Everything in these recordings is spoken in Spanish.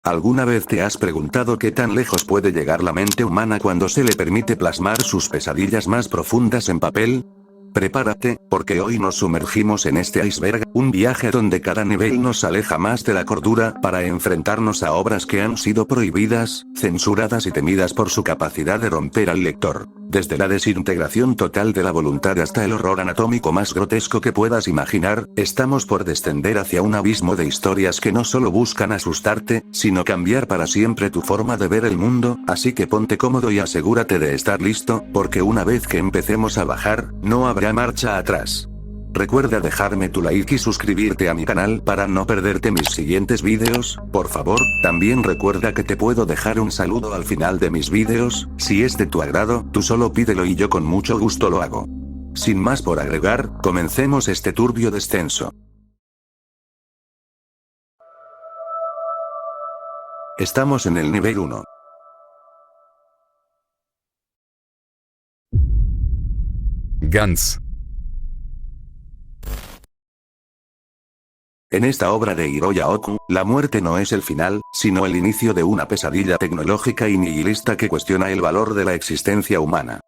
¿Alguna vez te has preguntado qué tan lejos puede llegar la mente humana cuando se le permite plasmar sus pesadillas más profundas en papel? Prepárate, porque hoy nos sumergimos en este iceberg, un viaje donde cada nivel nos aleja más de la cordura, para enfrentarnos a obras que han sido prohibidas, censuradas y temidas por su capacidad de romper al lector. Desde la desintegración total de la voluntad hasta el horror anatómico más grotesco que puedas imaginar, estamos por descender hacia un abismo de historias que no solo buscan asustarte, sino cambiar para siempre tu forma de ver el mundo, así que ponte cómodo y asegúrate de estar listo, porque una vez que empecemos a bajar, no habrá marcha atrás. Recuerda dejarme tu like y suscribirte a mi canal para no perderte mis siguientes vídeos, por favor. También recuerda que te puedo dejar un saludo al final de mis vídeos, si es de tu agrado, tú solo pídelo y yo con mucho gusto lo hago. Sin más por agregar, comencemos este turbio descenso. Estamos en el nivel 1. Gantz. En esta obra de Hiroya Oku, la muerte no es el final, sino el inicio de una pesadilla tecnológica y nihilista que cuestiona el valor de la existencia humana.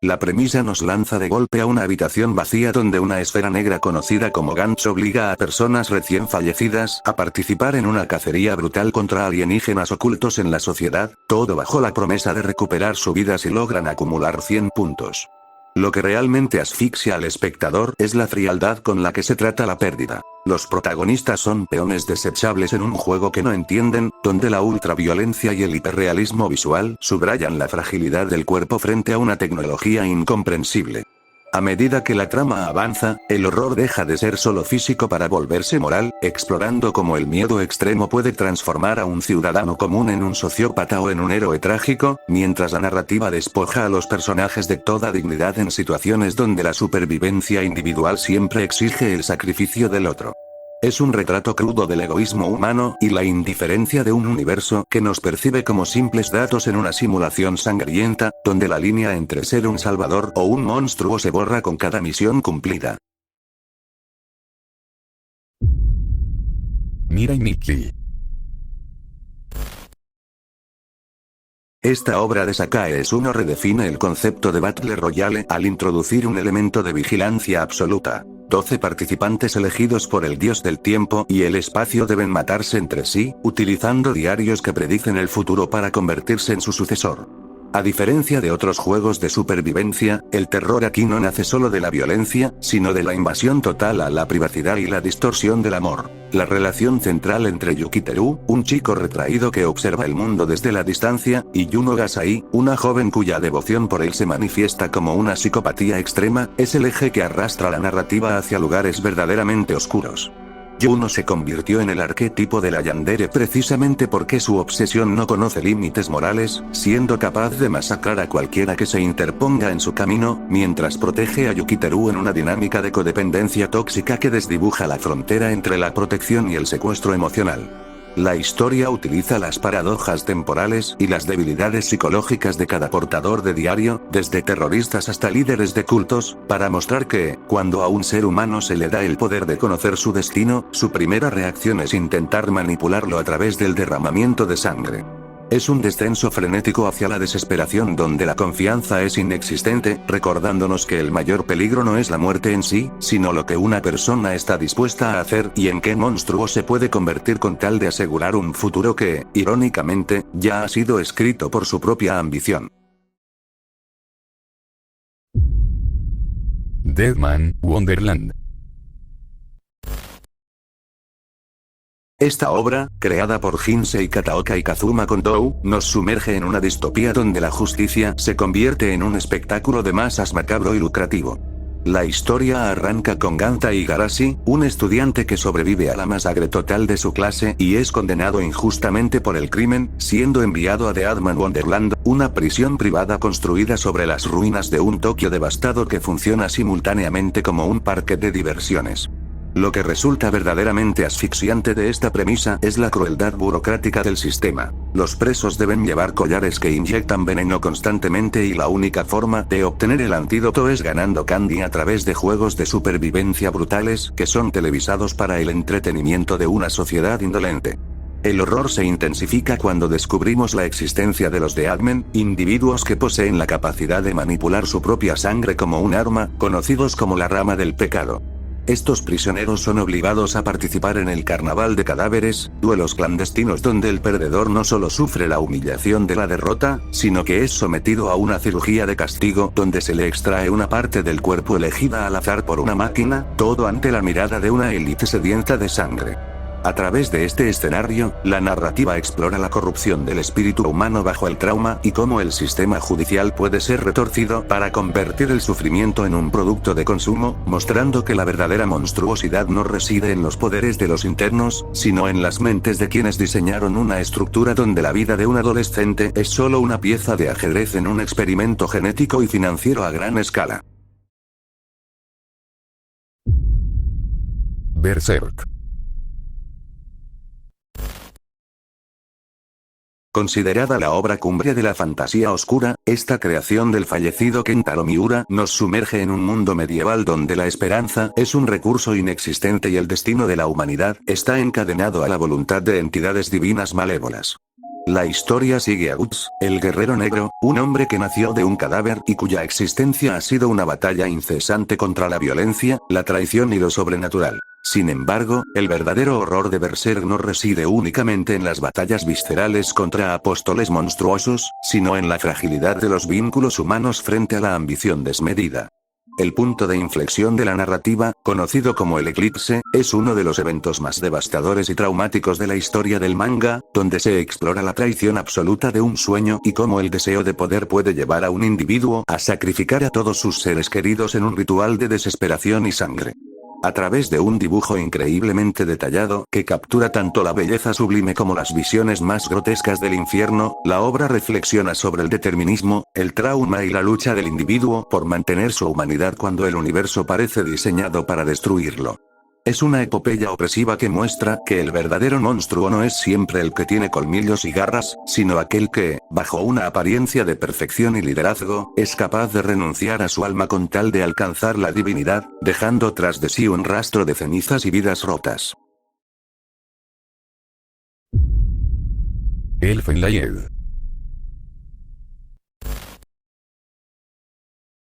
La premisa nos lanza de golpe a una habitación vacía donde una esfera negra conocida como Gantz obliga a personas recién fallecidas a participar en una cacería brutal contra alienígenas ocultos en la sociedad, todo bajo la promesa de recuperar su vida si logran acumular 100 puntos. Lo que realmente asfixia al espectador es la frialdad con la que se trata la pérdida. Los protagonistas son peones desechables en un juego que no entienden, donde la ultraviolencia y el hiperrealismo visual subrayan la fragilidad del cuerpo frente a una tecnología incomprensible. A medida que la trama avanza, el horror deja de ser solo físico para volverse moral, explorando cómo el miedo extremo puede transformar a un ciudadano común en un sociópata o en un héroe trágico, mientras la narrativa despoja a los personajes de toda dignidad en situaciones donde la supervivencia individual siempre exige el sacrificio del otro. Es un retrato crudo del egoísmo humano y la indiferencia de un universo que nos percibe como simples datos en una simulación sangrienta, donde la línea entre ser un salvador o un monstruo se borra con cada misión cumplida. Mirai Nikki. Esta obra de Sakae Esuno redefine el concepto de Battle Royale al introducir un elemento de vigilancia absoluta. 12 participantes elegidos por el dios del tiempo y el espacio deben matarse entre sí, utilizando diarios que predicen el futuro para convertirse en su sucesor. A diferencia de otros juegos de supervivencia, el terror aquí no nace solo de la violencia, sino de la invasión total a la privacidad y la distorsión del amor. La relación central entre Yukiteru, un chico retraído que observa el mundo desde la distancia, y Yuno Gasai, una joven cuya devoción por él se manifiesta como una psicopatía extrema, es el eje que arrastra la narrativa hacia lugares verdaderamente oscuros. Yuno se convirtió en el arquetipo de la yandere precisamente porque su obsesión no conoce límites morales, siendo capaz de masacrar a cualquiera que se interponga en su camino, mientras protege a Yukiteru en una dinámica de codependencia tóxica que desdibuja la frontera entre la protección y el secuestro emocional. La historia utiliza las paradojas temporales y las debilidades psicológicas de cada portador de diario, desde terroristas hasta líderes de cultos, para mostrar que, cuando a un ser humano se le da el poder de conocer su destino, su primera reacción es intentar manipularlo a través del derramamiento de sangre. Es un descenso frenético hacia la desesperación donde la confianza es inexistente, recordándonos que el mayor peligro no es la muerte en sí, sino lo que una persona está dispuesta a hacer y en qué monstruo se puede convertir con tal de asegurar un futuro que, irónicamente, ya ha sido escrito por su propia ambición. Deadman Wonderland. Esta obra, creada por Jinsei Kataoka y Kazuma Kondou, nos sumerge en una distopía donde la justicia se convierte en un espectáculo de masas macabro y lucrativo. La historia arranca con Ganta Igarashi, un estudiante que sobrevive a la masacre total de su clase y es condenado injustamente por el crimen, siendo enviado a Deadman Wonderland, una prisión privada construida sobre las ruinas de un Tokio devastado que funciona simultáneamente como un parque de diversiones. Lo que resulta verdaderamente asfixiante de esta premisa es la crueldad burocrática del sistema. Los presos deben llevar collares que inyectan veneno constantemente y la única forma de obtener el antídoto es ganando candy a través de juegos de supervivencia brutales que son televisados para el entretenimiento de una sociedad indolente. El horror se intensifica cuando descubrimos la existencia de los Deadmen, individuos que poseen la capacidad de manipular su propia sangre como un arma, conocidos como la rama del pecado. Estos prisioneros son obligados a participar en el carnaval de cadáveres, duelos clandestinos donde el perdedor no solo sufre la humillación de la derrota, sino que es sometido a una cirugía de castigo donde se le extrae una parte del cuerpo elegida al azar por una máquina, todo ante la mirada de una élite sedienta de sangre. A través de este escenario, la narrativa explora la corrupción del espíritu humano bajo el trauma y cómo el sistema judicial puede ser retorcido para convertir el sufrimiento en un producto de consumo, mostrando que la verdadera monstruosidad no reside en los poderes de los internos, sino en las mentes de quienes diseñaron una estructura donde la vida de un adolescente es solo una pieza de ajedrez en un experimento genético y financiero a gran escala. Berserk. Considerada la obra cumbre de la fantasía oscura, esta creación del fallecido Kentaro Miura nos sumerge en un mundo medieval donde la esperanza es un recurso inexistente y el destino de la humanidad está encadenado a la voluntad de entidades divinas malévolas. La historia sigue a Guts, el guerrero negro, un hombre que nació de un cadáver y cuya existencia ha sido una batalla incesante contra la violencia, la traición y lo sobrenatural. Sin embargo, el verdadero horror de Berserk no reside únicamente en las batallas viscerales contra apóstoles monstruosos, sino en la fragilidad de los vínculos humanos frente a la ambición desmedida. El punto de inflexión de la narrativa, conocido como el eclipse, es uno de los eventos más devastadores y traumáticos de la historia del manga, donde se explora la traición absoluta de un sueño y cómo el deseo de poder puede llevar a un individuo a sacrificar a todos sus seres queridos en un ritual de desesperación y sangre. A través de un dibujo increíblemente detallado que captura tanto la belleza sublime como las visiones más grotescas del infierno, la obra reflexiona sobre el determinismo, el trauma y la lucha del individuo por mantener su humanidad cuando el universo parece diseñado para destruirlo. Es una epopeya opresiva que muestra que el verdadero monstruo no es siempre el que tiene colmillos y garras, sino aquel que, bajo una apariencia de perfección y liderazgo, es capaz de renunciar a su alma con tal de alcanzar la divinidad, dejando tras de sí un rastro de cenizas y vidas rotas. Elfenlied.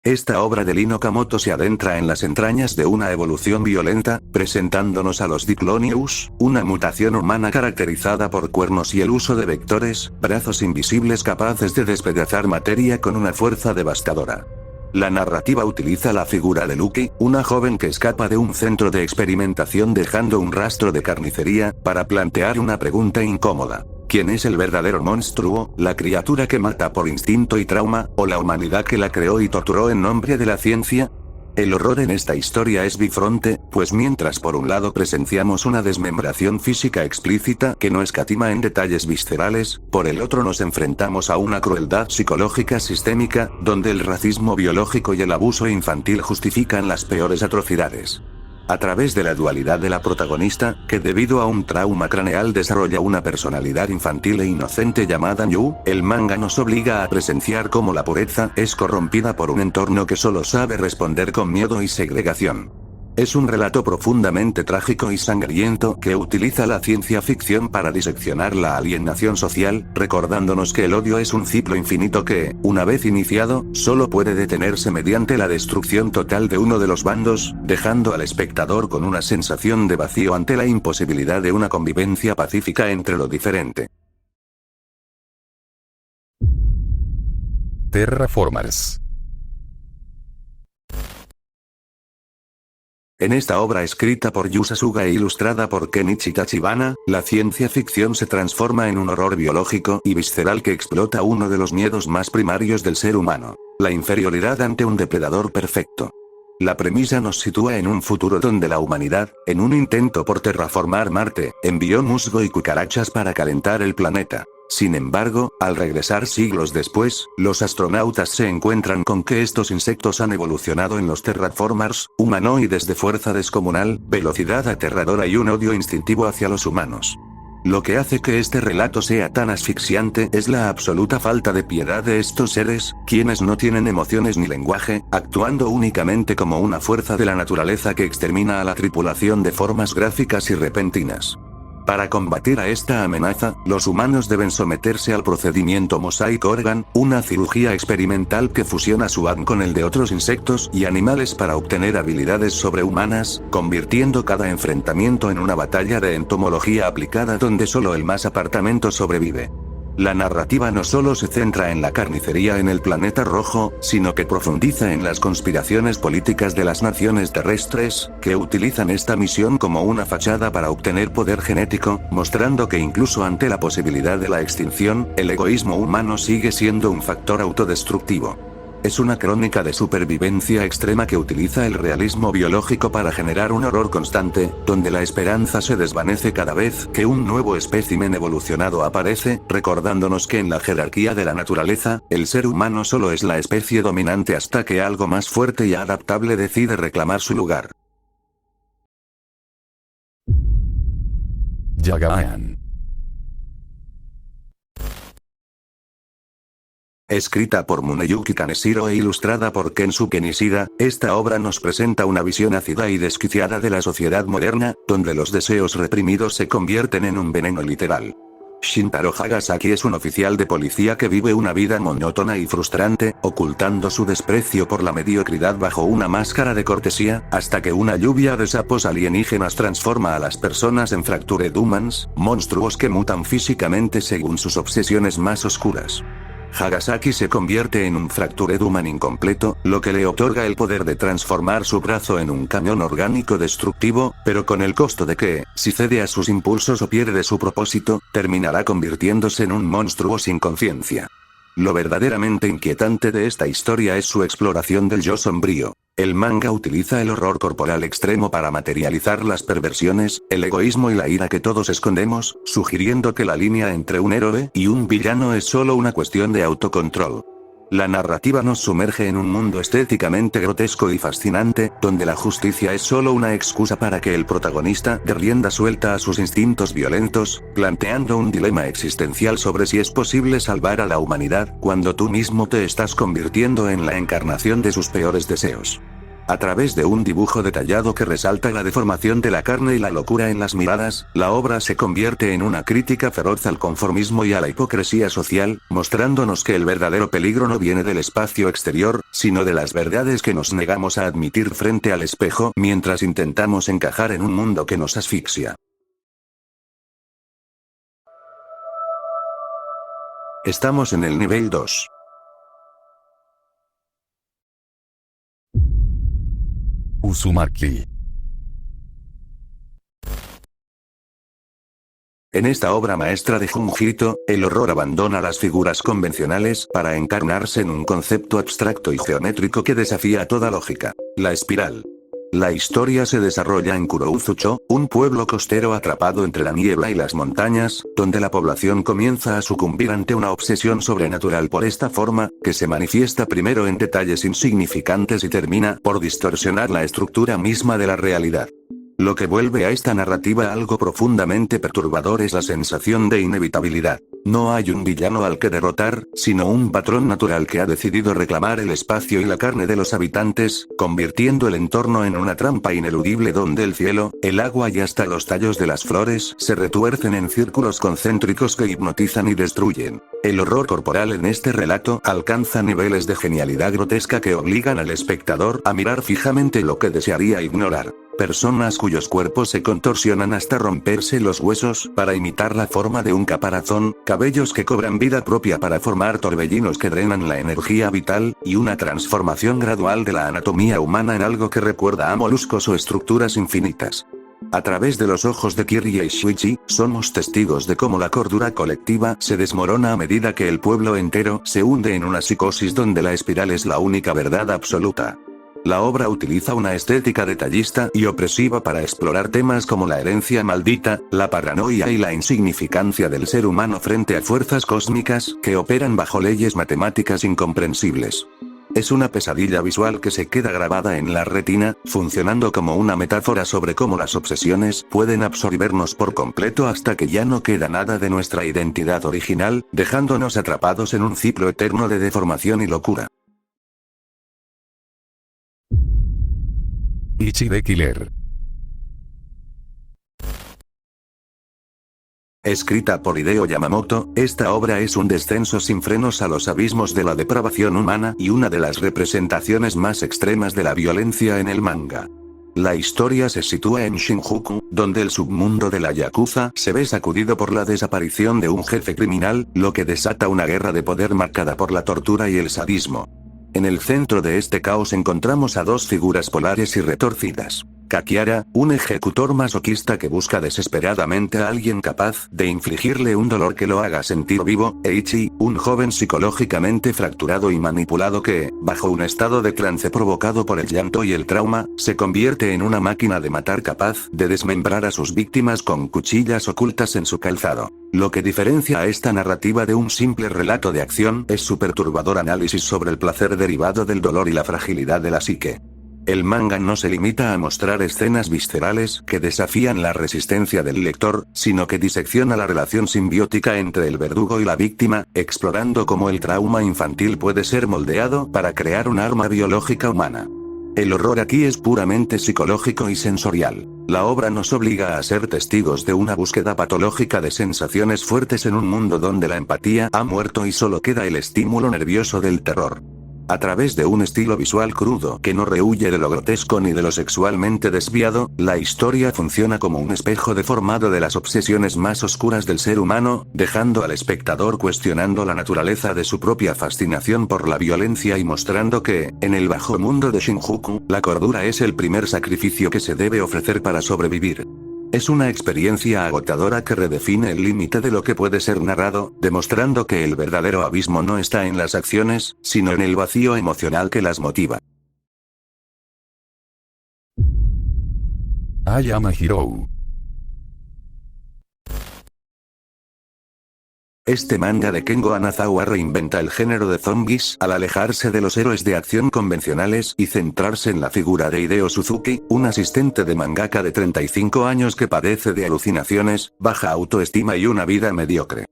Esta obra de Lin Okamoto se adentra en las entrañas de una evolución violenta, presentándonos a los Diclonius, una mutación humana caracterizada por cuernos y el uso de vectores, brazos invisibles capaces de despedazar materia con una fuerza devastadora. La narrativa utiliza la figura de Lucky, una joven que escapa de un centro de experimentación dejando un rastro de carnicería, para plantear una pregunta incómoda. ¿Quién es el verdadero monstruo, la criatura que mata por instinto y trauma, o la humanidad que la creó y torturó en nombre de la ciencia? El horror en esta historia es bifronte, pues mientras por un lado presenciamos una desmembración física explícita que no escatima en detalles viscerales, por el otro nos enfrentamos a una crueldad psicológica sistémica, donde el racismo biológico y el abuso infantil justifican las peores atrocidades. A través de la dualidad de la protagonista, que debido a un trauma craneal desarrolla una personalidad infantil e inocente llamada Nyu, el manga nos obliga a presenciar cómo la pureza es corrompida por un entorno que solo sabe responder con miedo y segregación. Es un relato profundamente trágico y sangriento que utiliza la ciencia ficción para diseccionar la alienación social, recordándonos que el odio es un ciclo infinito que, una vez iniciado, solo puede detenerse mediante la destrucción total de uno de los bandos, dejando al espectador con una sensación de vacío ante la imposibilidad de una convivencia pacífica entre lo diferente. Terraformers. En esta obra escrita por Yu Sasuga e ilustrada por Kenichi Tachibana, la ciencia ficción se transforma en un horror biológico y visceral que explota uno de los miedos más primarios del ser humano: la inferioridad ante un depredador perfecto. La premisa nos sitúa en un futuro donde la humanidad, en un intento por terraformar Marte, envió musgo y cucarachas para calentar el planeta. Sin embargo, al regresar siglos después, los astronautas se encuentran con que estos insectos han evolucionado en los terraformers, humanoides de fuerza descomunal, velocidad aterradora y un odio instintivo hacia los humanos. Lo que hace que este relato sea tan asfixiante es la absoluta falta de piedad de estos seres, quienes no tienen emociones ni lenguaje, actuando únicamente como una fuerza de la naturaleza que extermina a la tripulación de formas gráficas y repentinas. Para combatir a esta amenaza, los humanos deben someterse al procedimiento Mosaic Organ, una cirugía experimental que fusiona su ADN con el de otros insectos y animales para obtener habilidades sobrehumanas, convirtiendo cada enfrentamiento en una batalla de entomología aplicada donde solo el más apartamento sobrevive. La narrativa no solo se centra en la carnicería en el planeta rojo, sino que profundiza en las conspiraciones políticas de las naciones terrestres, que utilizan esta misión como una fachada para obtener poder genético, mostrando que incluso ante la posibilidad de la extinción, el egoísmo humano sigue siendo un factor autodestructivo. Es una crónica de supervivencia extrema que utiliza el realismo biológico para generar un horror constante, donde la esperanza se desvanece cada vez que un nuevo espécimen evolucionado aparece, recordándonos que en la jerarquía de la naturaleza, el ser humano solo es la especie dominante hasta que algo más fuerte y adaptable decide reclamar su lugar. Yagayan. Escrita por Muneyuki Kaneshiro e ilustrada por Kensuke Nishida, esta obra nos presenta una visión ácida y desquiciada de la sociedad moderna, donde los deseos reprimidos se convierten en un veneno literal. Shintaro Hagasaki es un oficial de policía que vive una vida monótona y frustrante, ocultando su desprecio por la mediocridad bajo una máscara de cortesía, hasta que una lluvia de sapos alienígenas transforma a las personas en Fractured Humans, monstruos que mutan físicamente según sus obsesiones más oscuras. Hagasaki se convierte en un Fractured Human incompleto, lo que le otorga el poder de transformar su brazo en un cañón orgánico destructivo, pero con el costo de que, si cede a sus impulsos o pierde su propósito, terminará convirtiéndose en un monstruo sin conciencia. Lo verdaderamente inquietante de esta historia es su exploración del yo sombrío. El manga utiliza el horror corporal extremo para materializar las perversiones, el egoísmo y la ira que todos escondemos, sugiriendo que la línea entre un héroe y un villano es solo una cuestión de autocontrol. La narrativa nos sumerge en un mundo estéticamente grotesco y fascinante, donde la justicia es solo una excusa para que el protagonista dé rienda suelta a sus instintos violentos, planteando un dilema existencial sobre si es posible salvar a la humanidad cuando tú mismo te estás convirtiendo en la encarnación de sus peores deseos. A través de un dibujo detallado que resalta la deformación de la carne y la locura en las miradas, la obra se convierte en una crítica feroz al conformismo y a la hipocresía social, mostrándonos que el verdadero peligro no viene del espacio exterior, sino de las verdades que nos negamos a admitir frente al espejo mientras intentamos encajar en un mundo que nos asfixia. Estamos en el nivel 2. Uzumaki. En esta obra maestra de Junji Ito, el horror abandona las figuras convencionales para encarnarse en un concepto abstracto y geométrico que desafía toda lógica: la espiral. La historia se desarrolla en Kurouzu-cho, un pueblo costero atrapado entre la niebla y las montañas, donde la población comienza a sucumbir ante una obsesión sobrenatural por esta forma, que se manifiesta primero en detalles insignificantes y termina por distorsionar la estructura misma de la realidad. Lo que vuelve a esta narrativa algo profundamente perturbador es la sensación de inevitabilidad. No hay un villano al que derrotar, sino un patrón natural que ha decidido reclamar el espacio y la carne de los habitantes, convirtiendo el entorno en una trampa ineludible donde el cielo, el agua y hasta los tallos de las flores se retuercen en círculos concéntricos que hipnotizan y destruyen. El horror corporal en este relato alcanza niveles de genialidad grotesca que obligan al espectador a mirar fijamente lo que desearía ignorar. Personas cuyos cuerpos se contorsionan hasta romperse los huesos para imitar la forma de un caparazón, cabellos que cobran vida propia para formar torbellinos que drenan la energía vital, y una transformación gradual de la anatomía humana en algo que recuerda a moluscos o estructuras infinitas. A través de los ojos de Kiryu y Shuichi, somos testigos de cómo la cordura colectiva se desmorona a medida que el pueblo entero se hunde en una psicosis donde la espiral es la única verdad absoluta. La obra utiliza una estética detallista y opresiva para explorar temas como la herencia maldita, la paranoia y la insignificancia del ser humano frente a fuerzas cósmicas que operan bajo leyes matemáticas incomprensibles. Es una pesadilla visual que se queda grabada en la retina, funcionando como una metáfora sobre cómo las obsesiones pueden absorbernos por completo hasta que ya no queda nada de nuestra identidad original, dejándonos atrapados en un ciclo eterno de deformación y locura. Ichi the Killer. Escrita por Hideo Yamamoto, esta obra es un descenso sin frenos a los abismos de la depravación humana y una de las representaciones más extremas de la violencia en el manga. La historia se sitúa en Shinjuku, donde el submundo de la Yakuza se ve sacudido por la desaparición de un jefe criminal, lo que desata una guerra de poder marcada por la tortura y el sadismo. En el centro de este caos encontramos a dos figuras polares y retorcidas. Kakiara, un ejecutor masoquista que busca desesperadamente a alguien capaz de infligirle un dolor que lo haga sentir vivo, e Ichi, un joven psicológicamente fracturado y manipulado que, bajo un estado de trance provocado por el llanto y el trauma, se convierte en una máquina de matar capaz de desmembrar a sus víctimas con cuchillas ocultas en su calzado. Lo que diferencia a esta narrativa de un simple relato de acción es su perturbador análisis sobre el placer derivado del dolor y la fragilidad de la psique. El manga no se limita a mostrar escenas viscerales que desafían la resistencia del lector, sino que disecciona la relación simbiótica entre el verdugo y la víctima, explorando cómo el trauma infantil puede ser moldeado para crear un arma biológica humana. El horror aquí es puramente psicológico y sensorial. La obra nos obliga a ser testigos de una búsqueda patológica de sensaciones fuertes en un mundo donde la empatía ha muerto y solo queda el estímulo nervioso del terror. A través de un estilo visual crudo que no rehúye de lo grotesco ni de lo sexualmente desviado, la historia funciona como un espejo deformado de las obsesiones más oscuras del ser humano, dejando al espectador cuestionando la naturaleza de su propia fascinación por la violencia y mostrando que, en el bajo mundo de Shinjuku, la cordura es el primer sacrificio que se debe ofrecer para sobrevivir. Es una experiencia agotadora que redefine el límite de lo que puede ser narrado, demostrando que el verdadero abismo no está en las acciones, sino en el vacío emocional que las motiva. Ayama Hiro. Este manga de Kengo Hanazawa reinventa el género de zombies al alejarse de los héroes de acción convencionales y centrarse en la figura de Hideo Suzuki, un asistente de mangaka de 35 años que padece de alucinaciones, baja autoestima y una vida mediocre.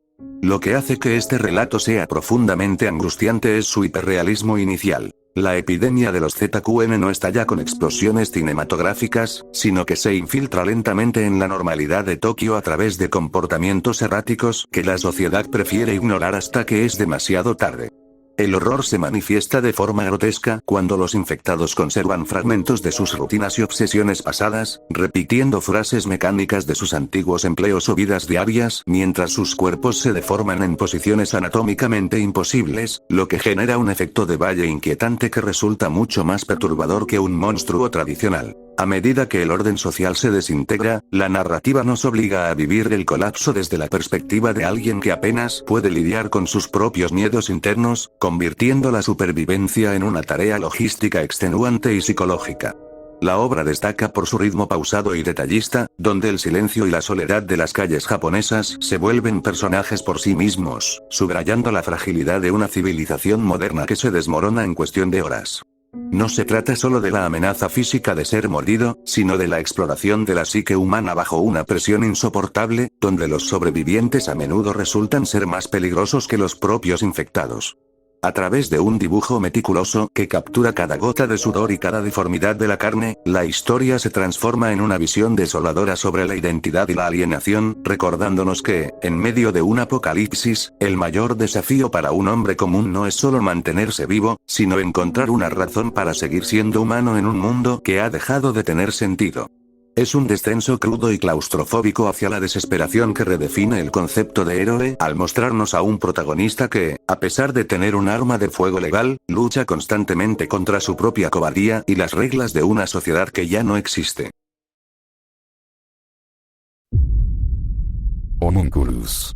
Lo que hace que este relato sea profundamente angustiante es su hiperrealismo inicial. La epidemia de los ZQN no estalla con explosiones cinematográficas, sino que se infiltra lentamente en la normalidad de Tokio a través de comportamientos erráticos que la sociedad prefiere ignorar hasta que es demasiado tarde. El horror se manifiesta de forma grotesca cuando los infectados conservan fragmentos de sus rutinas y obsesiones pasadas, repitiendo frases mecánicas de sus antiguos empleos o vidas diarias, mientras sus cuerpos se deforman en posiciones anatómicamente imposibles, lo que genera un efecto de valle inquietante que resulta mucho más perturbador que un monstruo tradicional. A medida que el orden social se desintegra, la narrativa nos obliga a vivir el colapso desde la perspectiva de alguien que apenas puede lidiar con sus propios miedos internos, convirtiendo la supervivencia en una tarea logística extenuante y psicológica. La obra destaca por su ritmo pausado y detallista, donde el silencio y la soledad de las calles japonesas se vuelven personajes por sí mismos, subrayando la fragilidad de una civilización moderna que se desmorona en cuestión de horas. No se trata solo de la amenaza física de ser mordido, sino de la exploración de la psique humana bajo una presión insoportable, donde los sobrevivientes a menudo resultan ser más peligrosos que los propios infectados. A través de un dibujo meticuloso que captura cada gota de sudor y cada deformidad de la carne, la historia se transforma en una visión desoladora sobre la identidad y la alienación, recordándonos que, en medio de un apocalipsis, el mayor desafío para un hombre común no es solo mantenerse vivo, sino encontrar una razón para seguir siendo humano en un mundo que ha dejado de tener sentido. Es un descenso crudo y claustrofóbico hacia la desesperación que redefine el concepto de héroe al mostrarnos a un protagonista que, a pesar de tener un arma de fuego legal, lucha constantemente contra su propia cobardía y las reglas de una sociedad que ya no existe. Homunculus.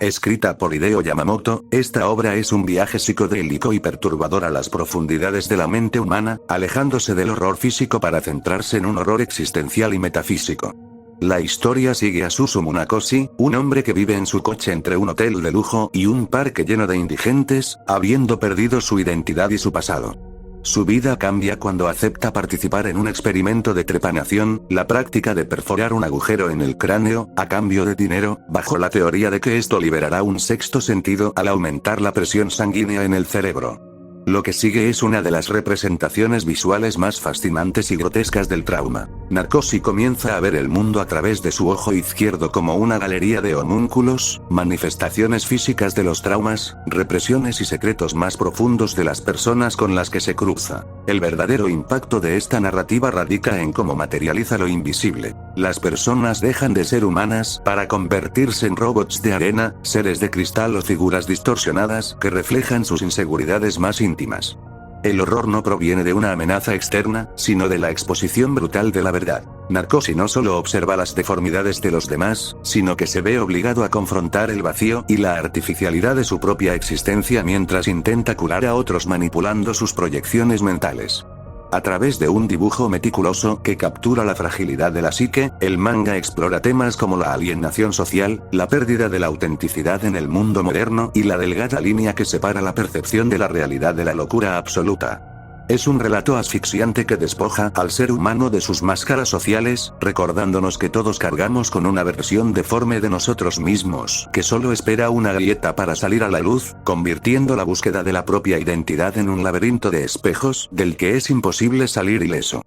Escrita por Hideo Yamamoto, esta obra es un viaje psicodélico y perturbador a las profundidades de la mente humana, alejándose del horror físico para centrarse en un horror existencial y metafísico. La historia sigue a Susu Munakoshi, un hombre que vive en su coche entre un hotel de lujo y un parque lleno de indigentes, habiendo perdido su identidad y su pasado. Su vida cambia cuando acepta participar en un experimento de trepanación, la práctica de perforar un agujero en el cráneo, a cambio de dinero, bajo la teoría de que esto liberará un sexto sentido al aumentar la presión sanguínea en el cerebro. Lo que sigue es una de las representaciones visuales más fascinantes y grotescas del trauma. Nakoshi comienza a ver el mundo a través de su ojo izquierdo como una galería de homúnculos, manifestaciones físicas de los traumas, represiones y secretos más profundos de las personas con las que se cruza. El verdadero impacto de esta narrativa radica en cómo materializa lo invisible. Las personas dejan de ser humanas para convertirse en robots de arena, seres de cristal o figuras distorsionadas que reflejan sus inseguridades más íntimas. El horror no proviene de una amenaza externa, sino de la exposición brutal de la verdad. Nakoshi no solo observa las deformidades de los demás, sino que se ve obligado a confrontar el vacío y la artificialidad de su propia existencia mientras intenta curar a otros manipulando sus proyecciones mentales. A través de un dibujo meticuloso que captura la fragilidad de la psique, el manga explora temas como la alienación social, la pérdida de la autenticidad en el mundo moderno y la delgada línea que separa la percepción de la realidad de la locura absoluta. Es un relato asfixiante que despoja al ser humano de sus máscaras sociales, recordándonos que todos cargamos con una versión deforme de nosotros mismos, que solo espera una grieta para salir a la luz, convirtiendo la búsqueda de la propia identidad en un laberinto de espejos, del que es imposible salir ileso.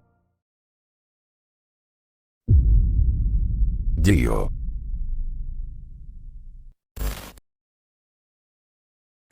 Dio.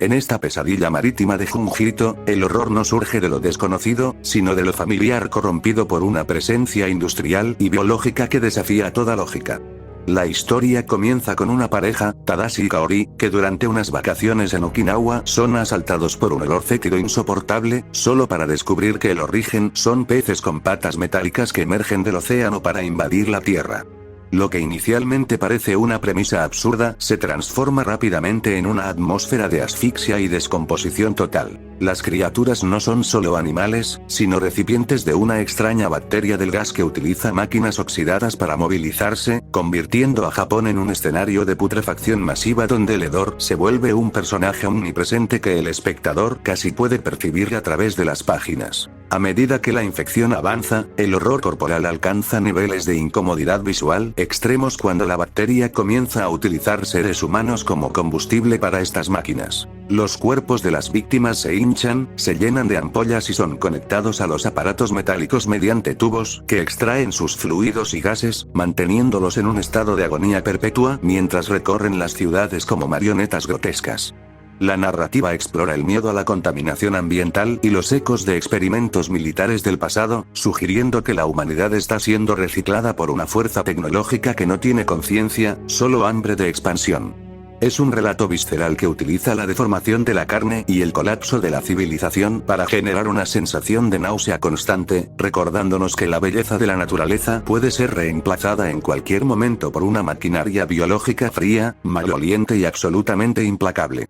En esta pesadilla marítima de Junji Ito, el horror no surge de lo desconocido, sino de lo familiar corrompido por una presencia industrial y biológica que desafía toda lógica. La historia comienza con una pareja, Tadashi y Kaori, que durante unas vacaciones en Okinawa son asaltados por un olor fétido insoportable, solo para descubrir que el origen son peces con patas metálicas que emergen del océano para invadir la Tierra. Lo que inicialmente parece una premisa absurda, se transforma rápidamente en una atmósfera de asfixia y descomposición total. Las criaturas no son solo animales, sino recipientes de una extraña bacteria del gas que utiliza máquinas oxidadas para movilizarse, convirtiendo a Japón en un escenario de putrefacción masiva donde el hedor se vuelve un personaje omnipresente que el espectador casi puede percibir a través de las páginas. A medida que la infección avanza, el horror corporal alcanza niveles de incomodidad visual extremos cuando la bacteria comienza a utilizar seres humanos como combustible para estas máquinas. Los cuerpos de las víctimas se hinchan, se llenan de ampollas y son conectados a los aparatos metálicos mediante tubos que extraen sus fluidos y gases, manteniéndolos en un estado de agonía perpetua mientras recorren las ciudades como marionetas grotescas. La narrativa explora el miedo a la contaminación ambiental y los ecos de experimentos militares del pasado, sugiriendo que la humanidad está siendo reciclada por una fuerza tecnológica que no tiene conciencia, solo hambre de expansión. Es un relato visceral que utiliza la deformación de la carne y el colapso de la civilización para generar una sensación de náusea constante, recordándonos que la belleza de la naturaleza puede ser reemplazada en cualquier momento por una maquinaria biológica fría, maloliente y absolutamente implacable.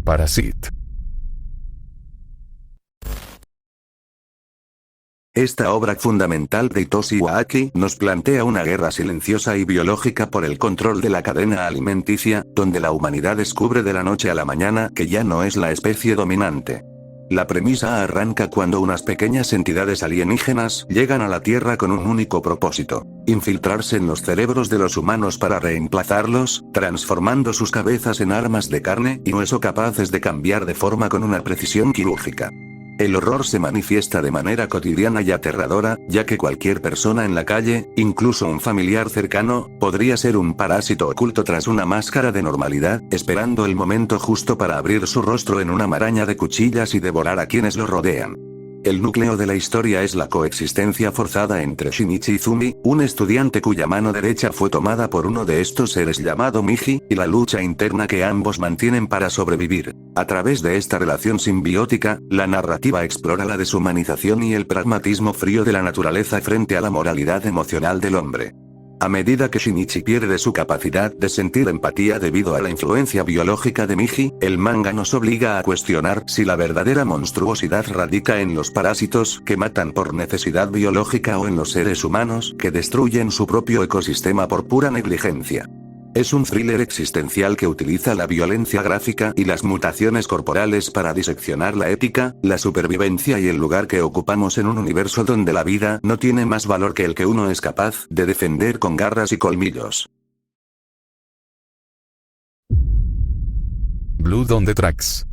Parasite. Esta obra fundamental de Hitoshi Waaki nos plantea una guerra silenciosa y biológica por el control de la cadena alimenticia, donde la humanidad descubre de la noche a la mañana que ya no es la especie dominante. La premisa arranca cuando unas pequeñas entidades alienígenas llegan a la Tierra con un único propósito: infiltrarse en los cerebros de los humanos para reemplazarlos, transformando sus cabezas en armas de carne y hueso capaces de cambiar de forma con una precisión quirúrgica. El horror se manifiesta de manera cotidiana y aterradora, ya que cualquier persona en la calle, incluso un familiar cercano, podría ser un parásito oculto tras una máscara de normalidad, esperando el momento justo para abrir su rostro en una maraña de cuchillas y devorar a quienes lo rodean. El núcleo de la historia es la coexistencia forzada entre Shinichi Izumi, un estudiante cuya mano derecha fue tomada por uno de estos seres llamado Miji, y la lucha interna que ambos mantienen para sobrevivir. A través de esta relación simbiótica, la narrativa explora la deshumanización y el pragmatismo frío de la naturaleza frente a la moralidad emocional del hombre. A medida que Shinichi pierde su capacidad de sentir empatía debido a la influencia biológica de Miji, el manga nos obliga a cuestionar si la verdadera monstruosidad radica en los parásitos que matan por necesidad biológica o en los seres humanos que destruyen su propio ecosistema por pura negligencia. Es un thriller existencial que utiliza la violencia gráfica y las mutaciones corporales para diseccionar la ética, la supervivencia y el lugar que ocupamos en un universo donde la vida no tiene más valor que el que uno es capaz de defender con garras y colmillos. Blood on the Tracks.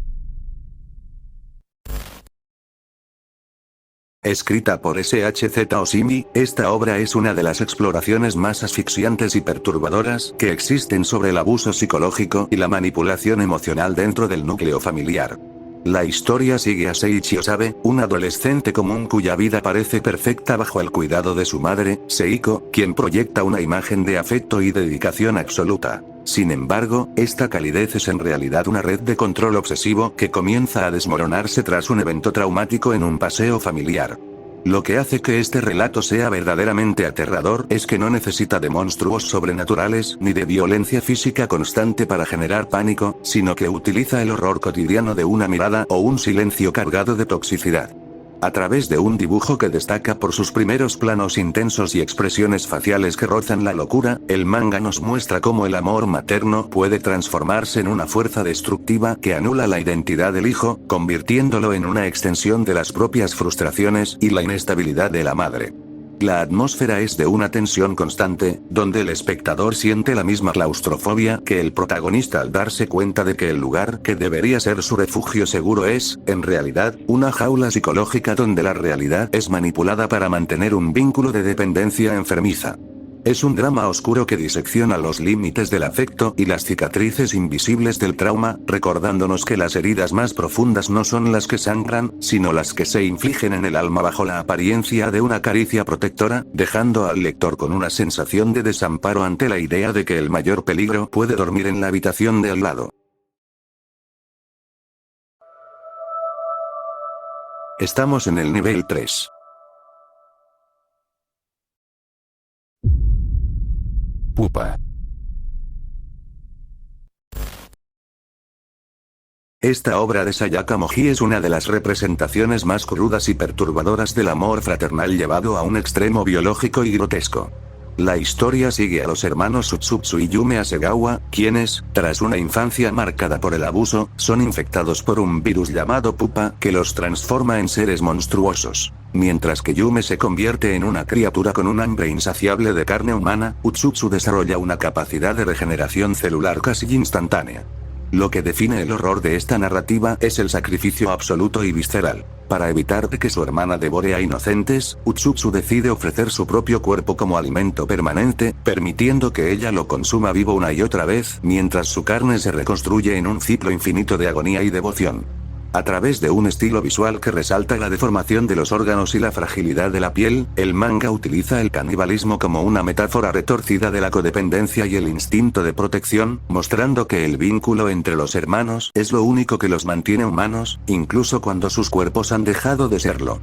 Escrita por S.H.Z. Oshimi, esta obra es una de las exploraciones más asfixiantes y perturbadoras que existen sobre el abuso psicológico y la manipulación emocional dentro del núcleo familiar. La historia sigue a Seiichi Osabe, un adolescente común cuya vida parece perfecta bajo el cuidado de su madre, Seiko, quien proyecta una imagen de afecto y dedicación absoluta. Sin embargo, esta calidez es en realidad una red de control obsesivo que comienza a desmoronarse tras un evento traumático en un paseo familiar. Lo que hace que este relato sea verdaderamente aterrador es que no necesita de monstruos sobrenaturales ni de violencia física constante para generar pánico, sino que utiliza el horror cotidiano de una mirada o un silencio cargado de toxicidad. A través de un dibujo que destaca por sus primeros planos intensos y expresiones faciales que rozan la locura, el manga nos muestra cómo el amor materno puede transformarse en una fuerza destructiva que anula la identidad del hijo, convirtiéndolo en una extensión de las propias frustraciones y la inestabilidad de la madre. La atmósfera es de una tensión constante, donde el espectador siente la misma claustrofobia que el protagonista al darse cuenta de que el lugar que debería ser su refugio seguro es, en realidad, una jaula psicológica donde la realidad es manipulada para mantener un vínculo de dependencia enfermiza. Es un drama oscuro que disecciona los límites del afecto y las cicatrices invisibles del trauma, recordándonos que las heridas más profundas no son las que sangran, sino las que se infligen en el alma bajo la apariencia de una caricia protectora, dejando al lector con una sensación de desamparo ante la idea de que el mayor peligro puede dormir en la habitación de al lado. Estamos en el nivel 3. Pupa. Esta obra de Sayaka Moji es una de las representaciones más crudas y perturbadoras del amor fraternal llevado a un extremo biológico y grotesco. La historia sigue a los hermanos Utsutsu y Yume Hasegawa, quienes, tras una infancia marcada por el abuso, son infectados por un virus llamado Pupa que los transforma en seres monstruosos. Mientras que Yume se convierte en una criatura con un hambre insaciable de carne humana, Utsutsu desarrolla una capacidad de regeneración celular casi instantánea. Lo que define el horror de esta narrativa es el sacrificio absoluto y visceral. Para evitar que su hermana devore a inocentes, Utsutsu decide ofrecer su propio cuerpo como alimento permanente, permitiendo que ella lo consuma vivo una y otra vez, mientras su carne se reconstruye en un ciclo infinito de agonía y devoción. A través de un estilo visual que resalta la deformación de los órganos y la fragilidad de la piel, el manga utiliza el canibalismo como una metáfora retorcida de la codependencia y el instinto de protección, mostrando que el vínculo entre los hermanos es lo único que los mantiene humanos, incluso cuando sus cuerpos han dejado de serlo.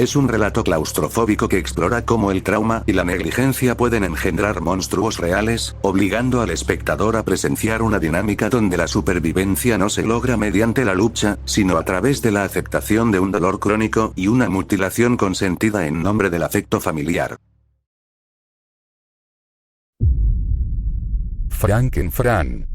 Es un relato claustrofóbico que explora cómo el trauma y la negligencia pueden engendrar monstruos reales, obligando al espectador a presenciar una dinámica donde la supervivencia no se logra mediante la lucha, sino a través de la aceptación de un dolor crónico y una mutilación consentida en nombre del afecto familiar. Frankenfran.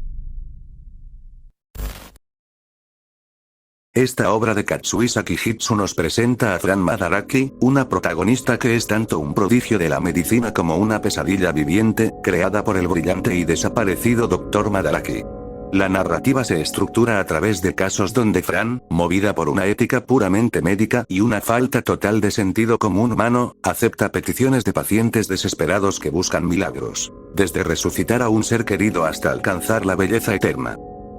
Esta obra de Katsui Sakihitsu nos presenta a Fran Madaraki, una protagonista que es tanto un prodigio de la medicina como una pesadilla viviente, creada por el brillante y desaparecido Dr. Madaraki. La narrativa se estructura a través de casos donde Fran, movida por una ética puramente médica y una falta total de sentido común humano, acepta peticiones de pacientes desesperados que buscan milagros, desde resucitar a un ser querido hasta alcanzar la belleza eterna.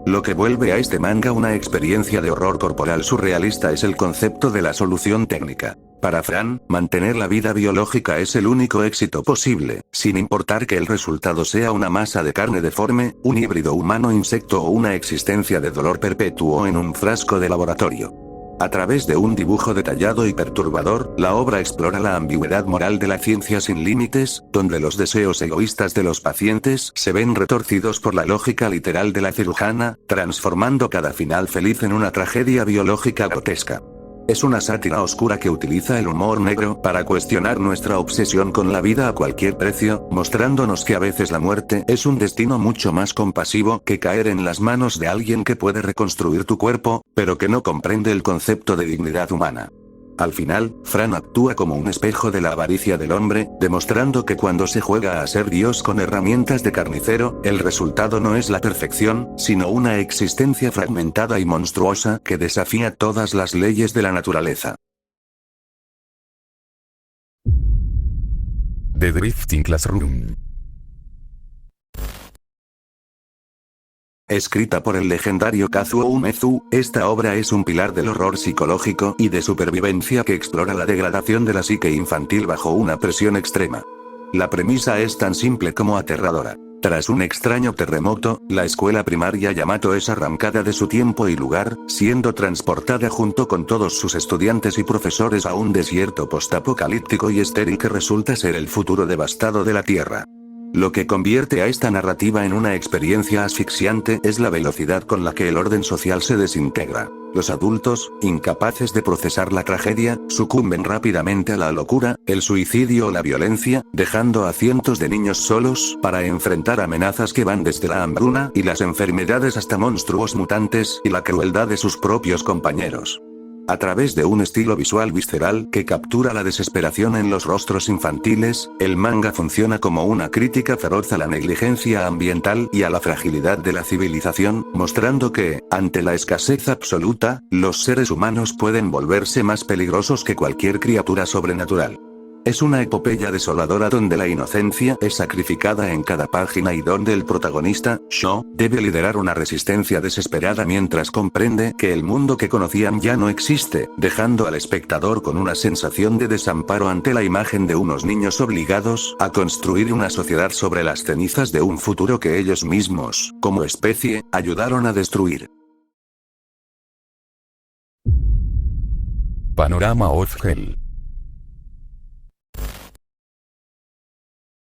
Lo que vuelve a este manga una experiencia de horror corporal surrealista es el concepto de la solución técnica. Para Fran, mantener la vida biológica es el único éxito posible, sin importar que el resultado sea una masa de carne deforme, un híbrido humano-insecto o una existencia de dolor perpetuo en un frasco de laboratorio. A través de un dibujo detallado y perturbador, la obra explora la ambigüedad moral de la ciencia sin límites, donde los deseos egoístas de los pacientes se ven retorcidos por la lógica literal de la cirujana, transformando cada final feliz en una tragedia biológica grotesca. Es una sátira oscura que utiliza el humor negro para cuestionar nuestra obsesión con la vida a cualquier precio, mostrándonos que a veces la muerte es un destino mucho más compasivo que caer en las manos de alguien que puede reconstruir tu cuerpo, pero que no comprende el concepto de dignidad humana. Al final, Fran actúa como un espejo de la avaricia del hombre, demostrando que cuando se juega a ser Dios con herramientas de carnicero, el resultado no es la perfección, sino una existencia fragmentada y monstruosa que desafía todas las leyes de la naturaleza. The Drifting Classroom. Escrita por el legendario Kazuo Umezu, esta obra es un pilar del horror psicológico y de supervivencia que explora la degradación de la psique infantil bajo una presión extrema. La premisa es tan simple como aterradora. Tras un extraño terremoto, la escuela primaria Yamato es arrancada de su tiempo y lugar, siendo transportada junto con todos sus estudiantes y profesores a un desierto postapocalíptico y estéril que resulta ser el futuro devastado de la Tierra. Lo que convierte a esta narrativa en una experiencia asfixiante es la velocidad con la que el orden social se desintegra. Los adultos, incapaces de procesar la tragedia, sucumben rápidamente a la locura, el suicidio o la violencia, dejando a cientos de niños solos para enfrentar amenazas que van desde la hambruna y las enfermedades hasta monstruos mutantes y la crueldad de sus propios compañeros. A través de un estilo visual visceral que captura la desesperación en los rostros infantiles, el manga funciona como una crítica feroz a la negligencia ambiental y a la fragilidad de la civilización, mostrando que, ante la escasez absoluta, los seres humanos pueden volverse más peligrosos que cualquier criatura sobrenatural. Es una epopeya desoladora donde la inocencia es sacrificada en cada página y donde el protagonista, Sho, debe liderar una resistencia desesperada mientras comprende que el mundo que conocían ya no existe, dejando al espectador con una sensación de desamparo ante la imagen de unos niños obligados a construir una sociedad sobre las cenizas de un futuro que ellos mismos, como especie, ayudaron a destruir. Panorama of Hell.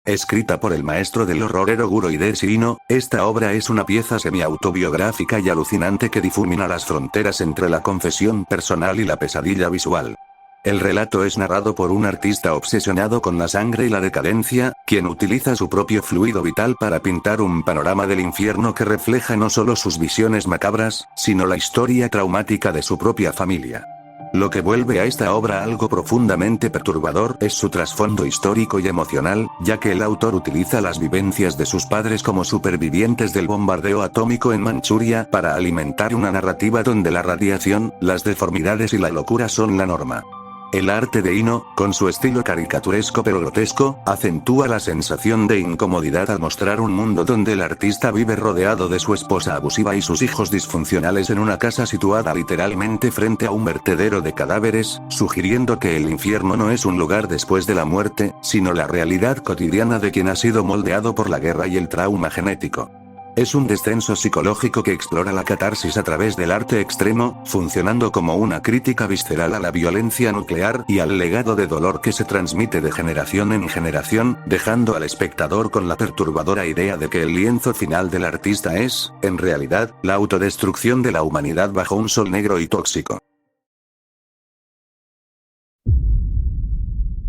Escrita por el maestro del horror Eroguro Hideshino, esta obra es una pieza semi-autobiográfica y alucinante que difumina las fronteras entre la confesión personal y la pesadilla visual. El relato es narrado por un artista obsesionado con la sangre y la decadencia, quien utiliza su propio fluido vital para pintar un panorama del infierno que refleja no solo sus visiones macabras, sino la historia traumática de su propia familia. Lo que vuelve a esta obra algo profundamente perturbador es su trasfondo histórico y emocional, ya que el autor utiliza las vivencias de sus padres como supervivientes del bombardeo atómico en Manchuria para alimentar una narrativa donde la radiación, las deformidades y la locura son la norma. El arte de Ino, con su estilo caricaturesco pero grotesco, acentúa la sensación de incomodidad al mostrar un mundo donde el artista vive rodeado de su esposa abusiva y sus hijos disfuncionales en una casa situada literalmente frente a un vertedero de cadáveres, sugiriendo que el infierno no es un lugar después de la muerte, sino la realidad cotidiana de quien ha sido moldeado por la guerra y el trauma genético. Es un descenso psicológico que explora la catarsis a través del arte extremo, funcionando como una crítica visceral a la violencia nuclear y al legado de dolor que se transmite de generación en generación, dejando al espectador con la perturbadora idea de que el lienzo final del artista es, en realidad, la autodestrucción de la humanidad bajo un sol negro y tóxico.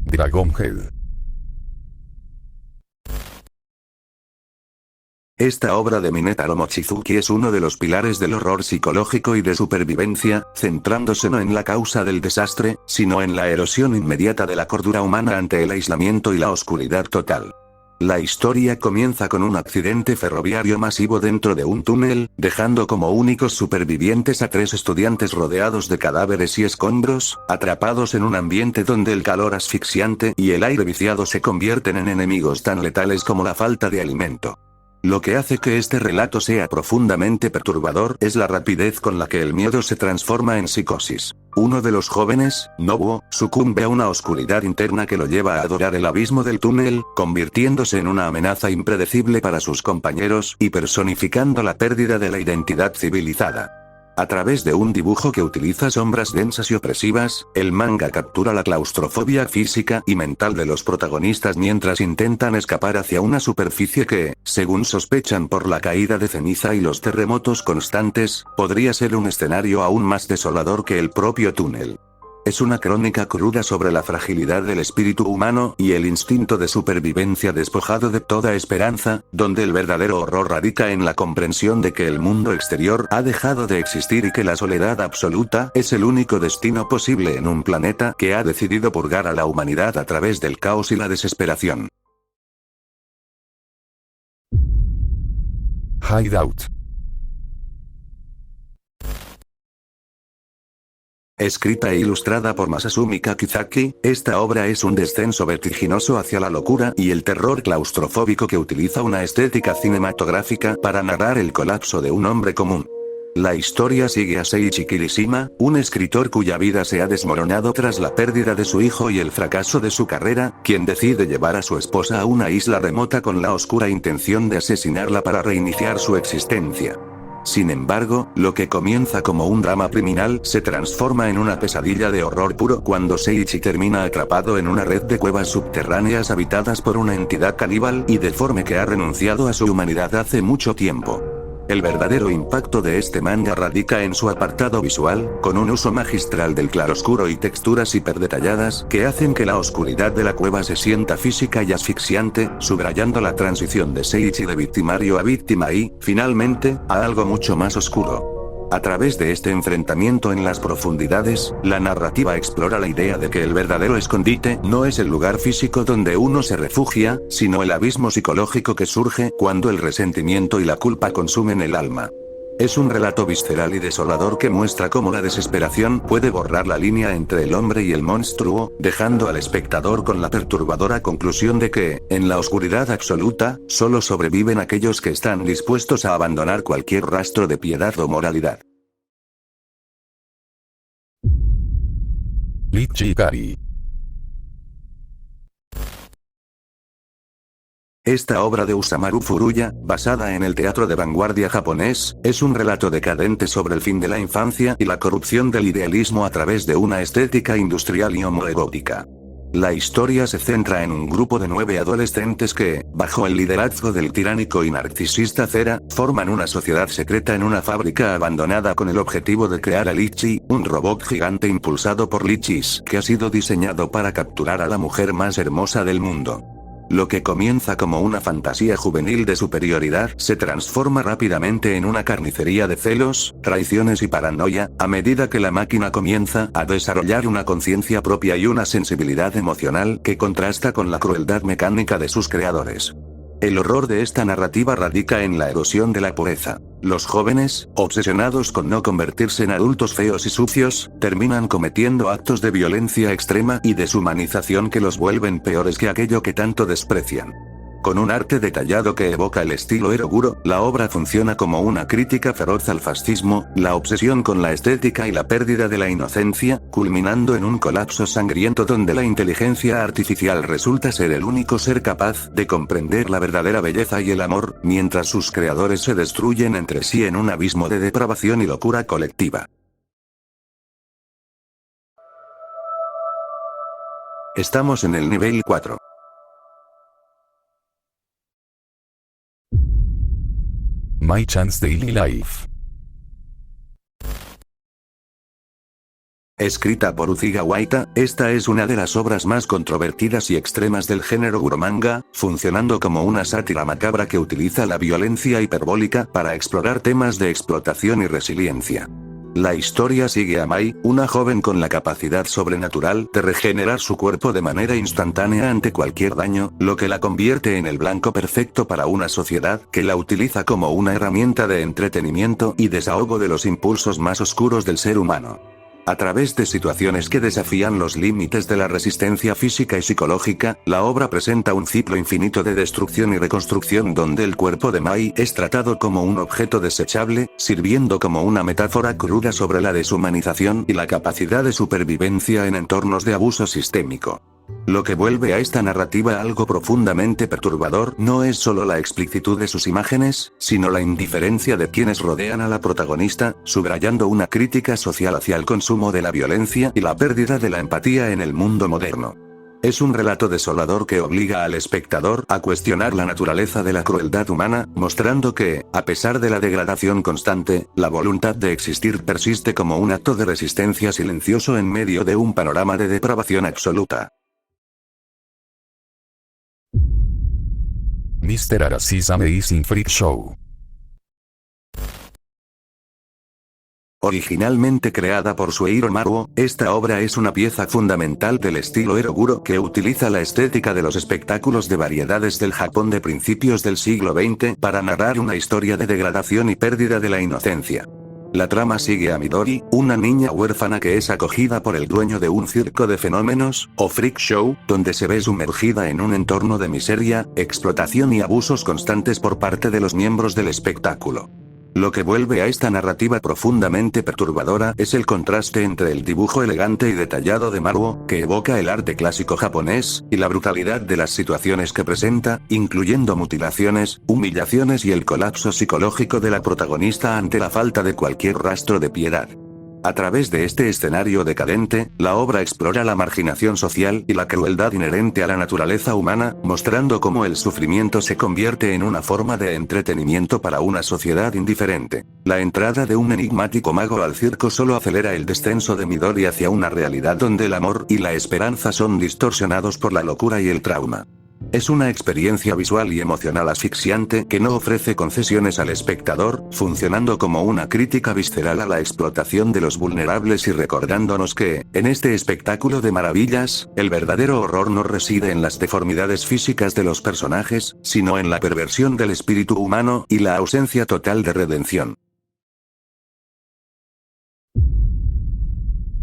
Dragonhead. Esta obra de Minetaro Mochizuki es uno de los pilares del horror psicológico y de supervivencia, centrándose no en la causa del desastre, sino en la erosión inmediata de la cordura humana ante el aislamiento y la oscuridad total. La historia comienza con un accidente ferroviario masivo dentro de un túnel, dejando como únicos supervivientes a 3 estudiantes rodeados de cadáveres y escombros, atrapados en un ambiente donde el calor asfixiante y el aire viciado se convierten en enemigos tan letales como la falta de alimento. Lo que hace que este relato sea profundamente perturbador es la rapidez con la que el miedo se transforma en psicosis. Uno de los jóvenes, Nobuo, sucumbe a una oscuridad interna que lo lleva a adorar el abismo del túnel, convirtiéndose en una amenaza impredecible para sus compañeros y personificando la pérdida de la identidad civilizada. A través de un dibujo que utiliza sombras densas y opresivas, el manga captura la claustrofobia física y mental de los protagonistas mientras intentan escapar hacia una superficie que, según sospechan por la caída de ceniza y los terremotos constantes, podría ser un escenario aún más desolador que el propio túnel. Es una crónica cruda sobre la fragilidad del espíritu humano y el instinto de supervivencia despojado de toda esperanza, donde el verdadero horror radica en la comprensión de que el mundo exterior ha dejado de existir y que la soledad absoluta es el único destino posible en un planeta que ha decidido purgar a la humanidad a través del caos y la desesperación. Hideout. Escrita e ilustrada por Masasumi Kakizaki, esta obra es un descenso vertiginoso hacia la locura y el terror claustrofóbico que utiliza una estética cinematográfica para narrar el colapso de un hombre común. La historia sigue a Seiichi Kirishima, un escritor cuya vida se ha desmoronado tras la pérdida de su hijo y el fracaso de su carrera, quien decide llevar a su esposa a una isla remota con la oscura intención de asesinarla para reiniciar su existencia. Sin embargo, lo que comienza como un drama criminal se transforma en una pesadilla de horror puro cuando Seiichi termina atrapado en una red de cuevas subterráneas habitadas por una entidad caníbal y deforme que ha renunciado a su humanidad hace mucho tiempo. El verdadero impacto de este manga radica en su apartado visual, con un uso magistral del claroscuro y texturas hiperdetalladas que hacen que la oscuridad de la cueva se sienta física y asfixiante, subrayando la transición de Seiichi de victimario a víctima y, finalmente, a algo mucho más oscuro. A través de este enfrentamiento en las profundidades, la narrativa explora la idea de que el verdadero escondite no es el lugar físico donde uno se refugia, sino el abismo psicológico que surge cuando el resentimiento y la culpa consumen el alma. Es un relato visceral y desolador que muestra cómo la desesperación puede borrar la línea entre el hombre y el monstruo, dejando al espectador con la perturbadora conclusión de que, en la oscuridad absoluta, solo sobreviven aquellos que están dispuestos a abandonar cualquier rastro de piedad o moralidad. Lichikari. Esta obra de Usamaru Furuya, basada en el teatro de vanguardia japonés, es un relato decadente sobre el fin de la infancia y la corrupción del idealismo a través de una estética industrial y homoerótica. La historia se centra en un grupo de 9 adolescentes que, bajo el liderazgo del tiránico y narcisista Cera, forman una sociedad secreta en una fábrica abandonada con el objetivo de crear a Lichi, un robot gigante impulsado por Lichis que ha sido diseñado para capturar a la mujer más hermosa del mundo. Lo que comienza como una fantasía juvenil de superioridad se transforma rápidamente en una carnicería de celos, traiciones y paranoia, a medida que la máquina comienza a desarrollar una conciencia propia y una sensibilidad emocional que contrasta con la crueldad mecánica de sus creadores. El horror de esta narrativa radica en la erosión de la pureza. Los jóvenes, obsesionados con no convertirse en adultos feos y sucios, terminan cometiendo actos de violencia extrema y deshumanización que los vuelven peores que aquello que tanto desprecian. Con un arte detallado que evoca el estilo Eroguro, la obra funciona como una crítica feroz al fascismo, la obsesión con la estética y la pérdida de la inocencia, culminando en un colapso sangriento donde la inteligencia artificial resulta ser el único ser capaz de comprender la verdadera belleza y el amor, mientras sus creadores se destruyen entre sí en un abismo de depravación y locura colectiva. Estamos en el nivel 4. My Chance Daily Life. Escrita por Uchiha Waita, esta es una de las obras más controvertidas y extremas del género uromanga, funcionando como una sátira macabra que utiliza la violencia hiperbólica para explorar temas de explotación y resiliencia. La historia sigue a Mai, una joven con la capacidad sobrenatural de regenerar su cuerpo de manera instantánea ante cualquier daño, lo que la convierte en el blanco perfecto para una sociedad que la utiliza como una herramienta de entretenimiento y desahogo de los impulsos más oscuros del ser humano. A través de situaciones que desafían los límites de la resistencia física y psicológica, la obra presenta un ciclo infinito de destrucción y reconstrucción donde el cuerpo de Mai es tratado como un objeto desechable, sirviendo como una metáfora cruda sobre la deshumanización y la capacidad de supervivencia en entornos de abuso sistémico. Lo que vuelve a esta narrativa algo profundamente perturbador no es solo la explicitud de sus imágenes, sino la indiferencia de quienes rodean a la protagonista, subrayando una crítica social hacia el consumo de la violencia y la pérdida de la empatía en el mundo moderno. Es un relato desolador que obliga al espectador a cuestionar la naturaleza de la crueldad humana, mostrando que, a pesar de la degradación constante, la voluntad de existir persiste como un acto de resistencia silencioso en medio de un panorama de depravación absoluta. Mr. Arasis Amazing Freak Show. Originalmente creada por Shueiro Maruo, esta obra es una pieza fundamental del estilo Eroguro que utiliza la estética de los espectáculos de variedades del Japón de principios del siglo XX para narrar una historia de degradación y pérdida de la inocencia. La trama sigue a Midori, una niña huérfana que es acogida por el dueño de un circo de fenómenos, o freak show, donde se ve sumergida en un entorno de miseria, explotación y abusos constantes por parte de los miembros del espectáculo. Lo que vuelve a esta narrativa profundamente perturbadora es el contraste entre el dibujo elegante y detallado de Maruo, que evoca el arte clásico japonés, y la brutalidad de las situaciones que presenta, incluyendo mutilaciones, humillaciones y el colapso psicológico de la protagonista ante la falta de cualquier rastro de piedad. A través de este escenario decadente, la obra explora la marginación social y la crueldad inherente a la naturaleza humana, mostrando cómo el sufrimiento se convierte en una forma de entretenimiento para una sociedad indiferente. La entrada de un enigmático mago al circo solo acelera el descenso de Midori hacia una realidad donde el amor y la esperanza son distorsionados por la locura y el trauma. Es una experiencia visual y emocional asfixiante que no ofrece concesiones al espectador, funcionando como una crítica visceral a la explotación de los vulnerables y recordándonos que, en este espectáculo de maravillas, el verdadero horror no reside en las deformidades físicas de los personajes, sino en la perversión del espíritu humano y la ausencia total de redención.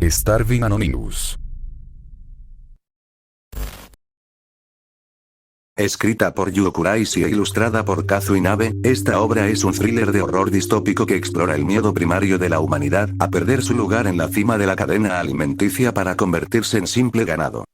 Starving Anonymous. Escrita por Yuo Kuraishi e ilustrada por Kazu Inabe, esta obra es un thriller de horror distópico que explora el miedo primario de la humanidad a perder su lugar en la cima de la cadena alimenticia para convertirse en simple ganado.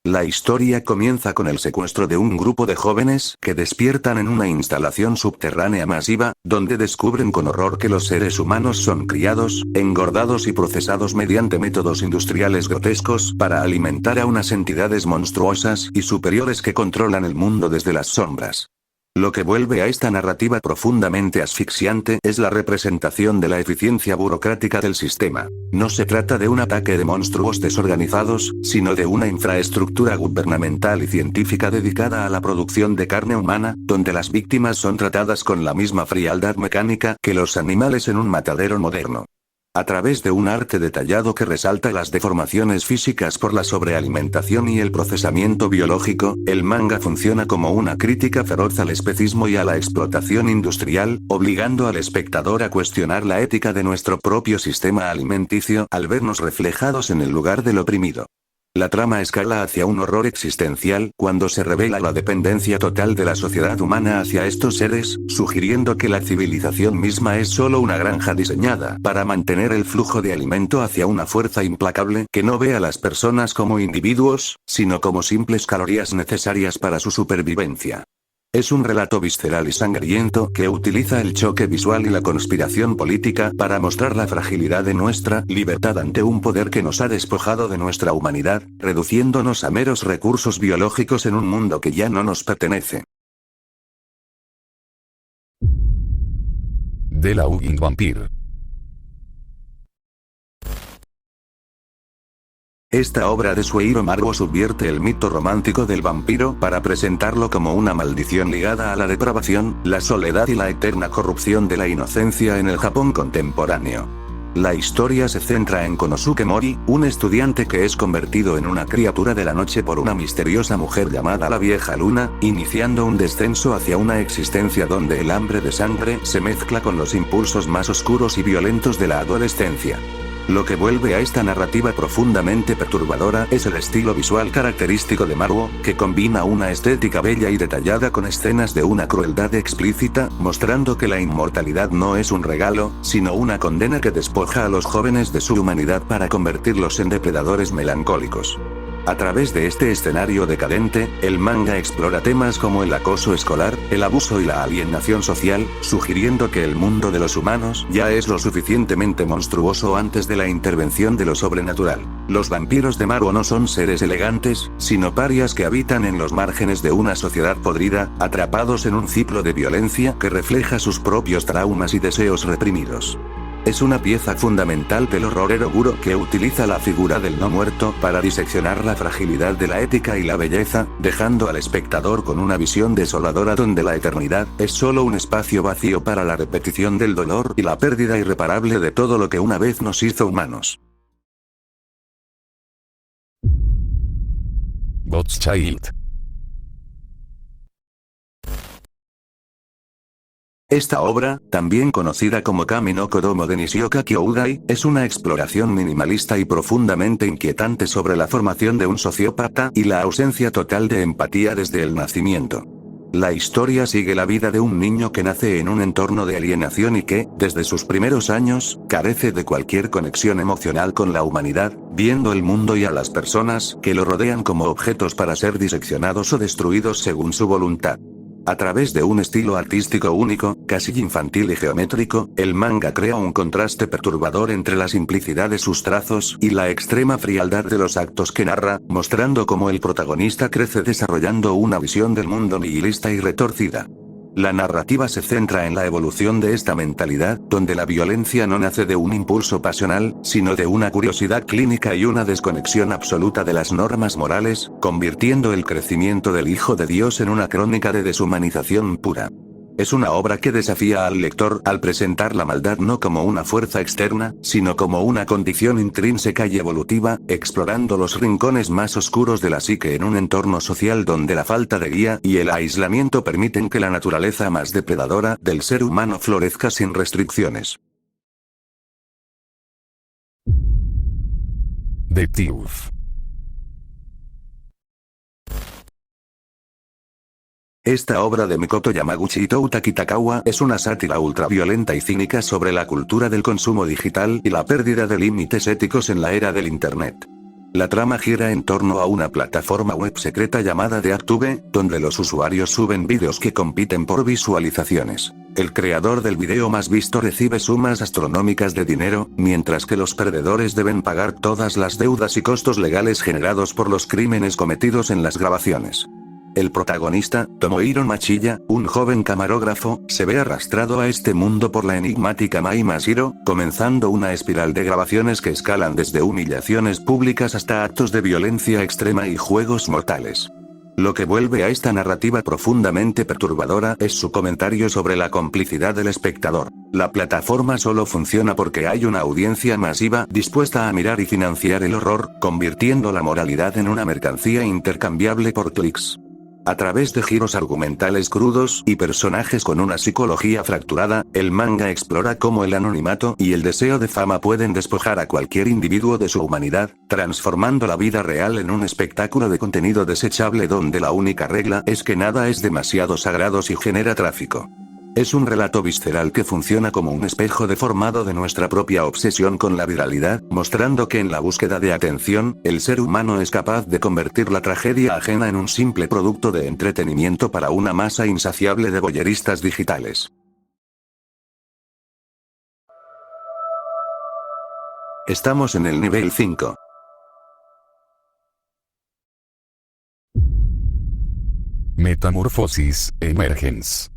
La historia comienza con el secuestro de un grupo de jóvenes que despiertan en una instalación subterránea masiva, donde descubren con horror que los seres humanos son criados, engordados y procesados mediante métodos industriales grotescos para alimentar a unas entidades monstruosas y superiores que controlan el mundo desde las sombras. Lo que vuelve a esta narrativa profundamente asfixiante es la representación de la eficiencia burocrática del sistema. No se trata de un ataque de monstruos desorganizados, sino de una infraestructura gubernamental y científica dedicada a la producción de carne humana, donde las víctimas son tratadas con la misma frialdad mecánica que los animales en un matadero moderno. A través de un arte detallado que resalta las deformaciones físicas por la sobrealimentación y el procesamiento biológico, el manga funciona como una crítica feroz al especismo y a la explotación industrial, obligando al espectador a cuestionar la ética de nuestro propio sistema alimenticio al vernos reflejados en el lugar del oprimido. La trama escala hacia un horror existencial cuando se revela la dependencia total de la sociedad humana hacia estos seres, sugiriendo que la civilización misma es solo una granja diseñada para mantener el flujo de alimento hacia una fuerza implacable que no ve a las personas como individuos, sino como simples calorías necesarias para su supervivencia. Es un relato visceral y sangriento que utiliza el choque visual y la conspiración política para mostrar la fragilidad de nuestra libertad ante un poder que nos ha despojado de nuestra humanidad, reduciéndonos a meros recursos biológicos en un mundo que ya no nos pertenece. The Laughing Vampire. Esta obra de Shueiro Maruo subvierte el mito romántico del vampiro para presentarlo como una maldición ligada a la depravación, la soledad y la eterna corrupción de la inocencia en el Japón contemporáneo. La historia se centra en Konosuke Mori, un estudiante que es convertido en una criatura de la noche por una misteriosa mujer llamada la Vieja Luna, iniciando un descenso hacia una existencia donde el hambre de sangre se mezcla con los impulsos más oscuros y violentos de la adolescencia. Lo que vuelve a esta narrativa profundamente perturbadora es el estilo visual característico de Maruo, que combina una estética bella y detallada con escenas de una crueldad explícita, mostrando que la inmortalidad no es un regalo, sino una condena que despoja a los jóvenes de su humanidad para convertirlos en depredadores melancólicos. A través de este escenario decadente, el manga explora temas como el acoso escolar, el abuso y la alienación social, sugiriendo que el mundo de los humanos ya es lo suficientemente monstruoso antes de la intervención de lo sobrenatural. Los vampiros de Maro no son seres elegantes, sino parias que habitan en los márgenes de una sociedad podrida, atrapados en un ciclo de violencia que refleja sus propios traumas y deseos reprimidos. Es una pieza fundamental del horror eroguro que utiliza la figura del no muerto para diseccionar la fragilidad de la ética y la belleza, dejando al espectador con una visión desoladora donde la eternidad es solo un espacio vacío para la repetición del dolor y la pérdida irreparable de todo lo que una vez nos hizo humanos. God's Child. Esta obra, también conocida como Kami no Kodomo de Nishioka Kyōdai, es una exploración minimalista y profundamente inquietante sobre la formación de un sociópata y la ausencia total de empatía desde el nacimiento. La historia sigue la vida de un niño que nace en un entorno de alienación y que, desde sus primeros años, carece de cualquier conexión emocional con la humanidad, viendo el mundo y a las personas que lo rodean como objetos para ser diseccionados o destruidos según su voluntad. A través de un estilo artístico único, casi infantil y geométrico, el manga crea un contraste perturbador entre la simplicidad de sus trazos y la extrema frialdad de los actos que narra, mostrando cómo el protagonista crece desarrollando una visión del mundo nihilista y retorcida. La narrativa se centra en la evolución de esta mentalidad, donde la violencia no nace de un impulso pasional, sino de una curiosidad clínica y una desconexión absoluta de las normas morales, convirtiendo el crecimiento del Hijo de Dios en una crónica de deshumanización pura. Es una obra que desafía al lector al presentar la maldad no como una fuerza externa, sino como una condición intrínseca y evolutiva, explorando los rincones más oscuros de la psique en un entorno social donde la falta de guía y el aislamiento permiten que la naturaleza más depredadora del ser humano florezca sin restricciones. The Thief. Esta obra de Mikoto Yamaguchi y Touta Kitagawa es una sátira ultraviolenta y cínica sobre la cultura del consumo digital y la pérdida de límites éticos en la era del Internet. La trama gira en torno a una plataforma web secreta llamada DeactTube, donde los usuarios suben vídeos que compiten por visualizaciones. El creador del video más visto recibe sumas astronómicas de dinero, mientras que los perdedores deben pagar todas las deudas y costos legales generados por los crímenes cometidos en las grabaciones. El protagonista, Tomohiro Machiya, un joven camarógrafo, se ve arrastrado a este mundo por la enigmática Mai Mashiro, comenzando una espiral de grabaciones que escalan desde humillaciones públicas hasta actos de violencia extrema y juegos mortales. Lo que vuelve a esta narrativa profundamente perturbadora es su comentario sobre la complicidad del espectador. La plataforma solo funciona porque hay una audiencia masiva dispuesta a mirar y financiar el horror, convirtiendo la moralidad en una mercancía intercambiable por clics. A través de giros argumentales crudos y personajes con una psicología fracturada, el manga explora cómo el anonimato y el deseo de fama pueden despojar a cualquier individuo de su humanidad, transformando la vida real en un espectáculo de contenido desechable donde la única regla es que nada es demasiado sagrado si genera tráfico. Es un relato visceral que funciona como un espejo deformado de nuestra propia obsesión con la viralidad, mostrando que en la búsqueda de atención, el ser humano es capaz de convertir la tragedia ajena en un simple producto de entretenimiento para una masa insaciable de voyeristas digitales. Estamos en el nivel 5. Metamorfosis, Emergence.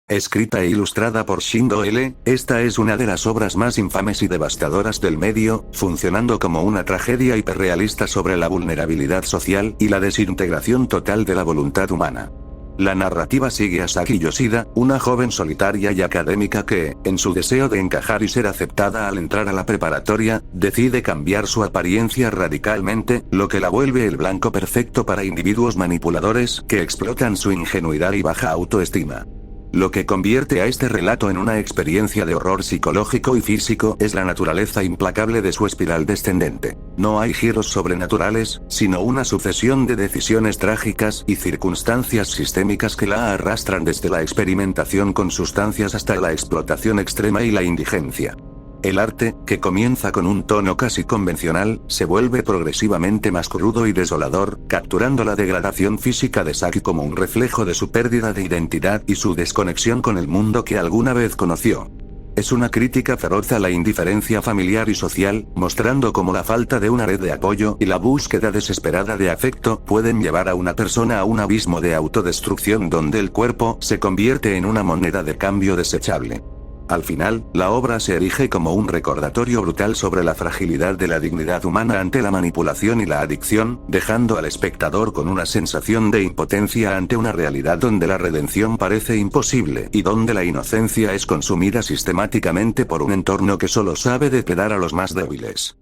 Escrita e ilustrada por Shindo L., esta es una de las obras más infames y devastadoras del medio, funcionando como una tragedia hiperrealista sobre la vulnerabilidad social y la desintegración total de la voluntad humana. La narrativa sigue a Saki Yoshida, una joven solitaria y académica que, en su deseo de encajar y ser aceptada al entrar a la preparatoria, decide cambiar su apariencia radicalmente, lo que la vuelve el blanco perfecto para individuos manipuladores que explotan su ingenuidad y baja autoestima. Lo que convierte a este relato en una experiencia de horror psicológico y físico es la naturaleza implacable de su espiral descendente. No hay giros sobrenaturales, sino una sucesión de decisiones trágicas y circunstancias sistémicas que la arrastran desde la experimentación con sustancias hasta la explotación extrema y la indigencia. El arte, que comienza con un tono casi convencional, se vuelve progresivamente más crudo y desolador, capturando la degradación física de Saki como un reflejo de su pérdida de identidad y su desconexión con el mundo que alguna vez conoció. Es una crítica feroz a la indiferencia familiar y social, mostrando cómo la falta de una red de apoyo y la búsqueda desesperada de afecto pueden llevar a una persona a un abismo de autodestrucción donde el cuerpo se convierte en una moneda de cambio desechable. Al final, la obra se erige como un recordatorio brutal sobre la fragilidad de la dignidad humana ante la manipulación y la adicción, dejando al espectador con una sensación de impotencia ante una realidad donde la redención parece imposible y donde la inocencia es consumida sistemáticamente por un entorno que solo sabe depredar a los más débiles.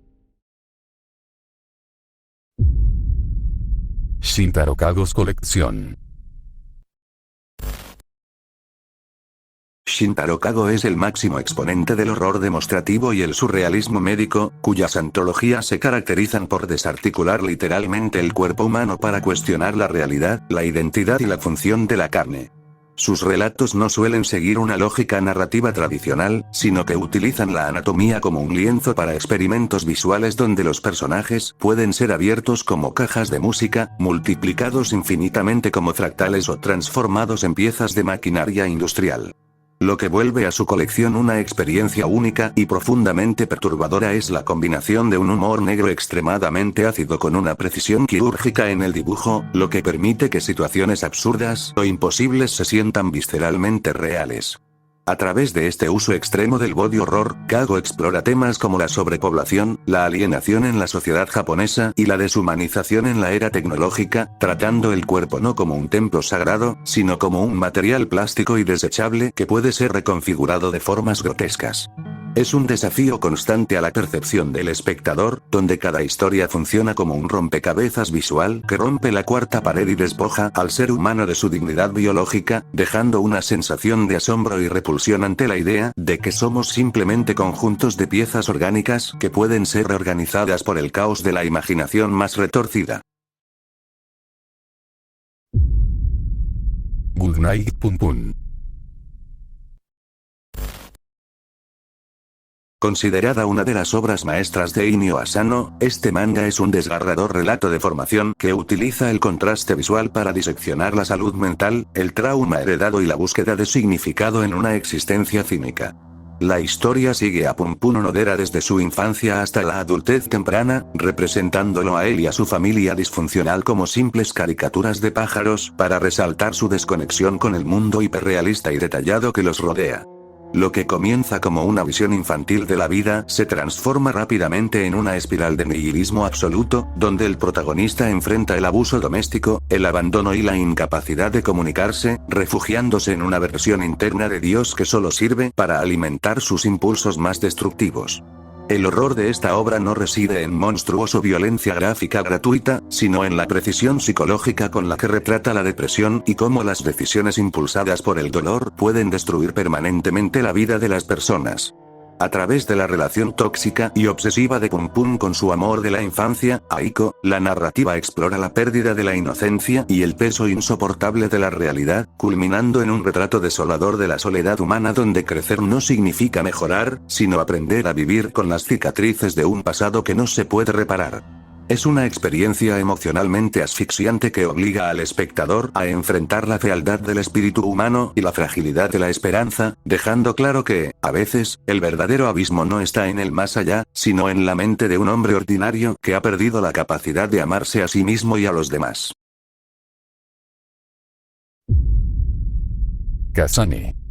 Shintaro Kagos Colección. Shintaro Kago es el máximo exponente del horror demostrativo y el surrealismo médico, cuyas antologías se caracterizan por desarticular literalmente el cuerpo humano para cuestionar la realidad, la identidad y la función de la carne. Sus relatos no suelen seguir una lógica narrativa tradicional, sino que utilizan la anatomía como un lienzo para experimentos visuales donde los personajes pueden ser abiertos como cajas de música, multiplicados infinitamente como fractales o transformados en piezas de maquinaria industrial. Lo que vuelve a su colección una experiencia única y profundamente perturbadora es la combinación de un humor negro extremadamente ácido con una precisión quirúrgica en el dibujo, lo que permite que situaciones absurdas o imposibles se sientan visceralmente reales. A través de este uso extremo del body horror, Kago explora temas como la sobrepoblación, la alienación en la sociedad japonesa y la deshumanización en la era tecnológica, tratando el cuerpo no como un templo sagrado, sino como un material plástico y desechable que puede ser reconfigurado de formas grotescas. Es un desafío constante a la percepción del espectador, donde cada historia funciona como un rompecabezas visual que rompe la cuarta pared y despoja al ser humano de su dignidad biológica, dejando una sensación de asombro y repulsión ante la idea de que somos simplemente conjuntos de piezas orgánicas que pueden ser reorganizadas por el caos de la imaginación más retorcida. Good Night. Considerada una de las obras maestras de Inio Asano, este manga es un desgarrador relato de formación que utiliza el contraste visual para diseccionar la salud mental, el trauma heredado y la búsqueda de significado en una existencia cínica. La historia sigue a Punpun Onodera desde su infancia hasta la adultez temprana, representándolo a él y a su familia disfuncional como simples caricaturas de pájaros, para resaltar su desconexión con el mundo hiperrealista y detallado que los rodea. Lo que comienza como una visión infantil de la vida se transforma rápidamente en una espiral de nihilismo absoluto, donde el protagonista enfrenta el abuso doméstico, el abandono y la incapacidad de comunicarse, refugiándose en una versión interna de Dios que solo sirve para alimentar sus impulsos más destructivos. El horror de esta obra no reside en monstruosa violencia gráfica gratuita, sino en la precisión psicológica con la que retrata la depresión y cómo las decisiones impulsadas por el dolor pueden destruir permanentemente la vida de las personas. A través de la relación tóxica y obsesiva de Punpun con su amor de la infancia, Aiko, la narrativa explora la pérdida de la inocencia y el peso insoportable de la realidad, culminando en un retrato desolador de la soledad humana donde crecer no significa mejorar, sino aprender a vivir con las cicatrices de un pasado que no se puede reparar. Es una experiencia emocionalmente asfixiante que obliga al espectador a enfrentar la fealdad del espíritu humano y la fragilidad de la esperanza, dejando claro que, a veces, el verdadero abismo no está en el más allá, sino en la mente de un hombre ordinario que ha perdido la capacidad de amarse a sí mismo y a los demás. Kasane.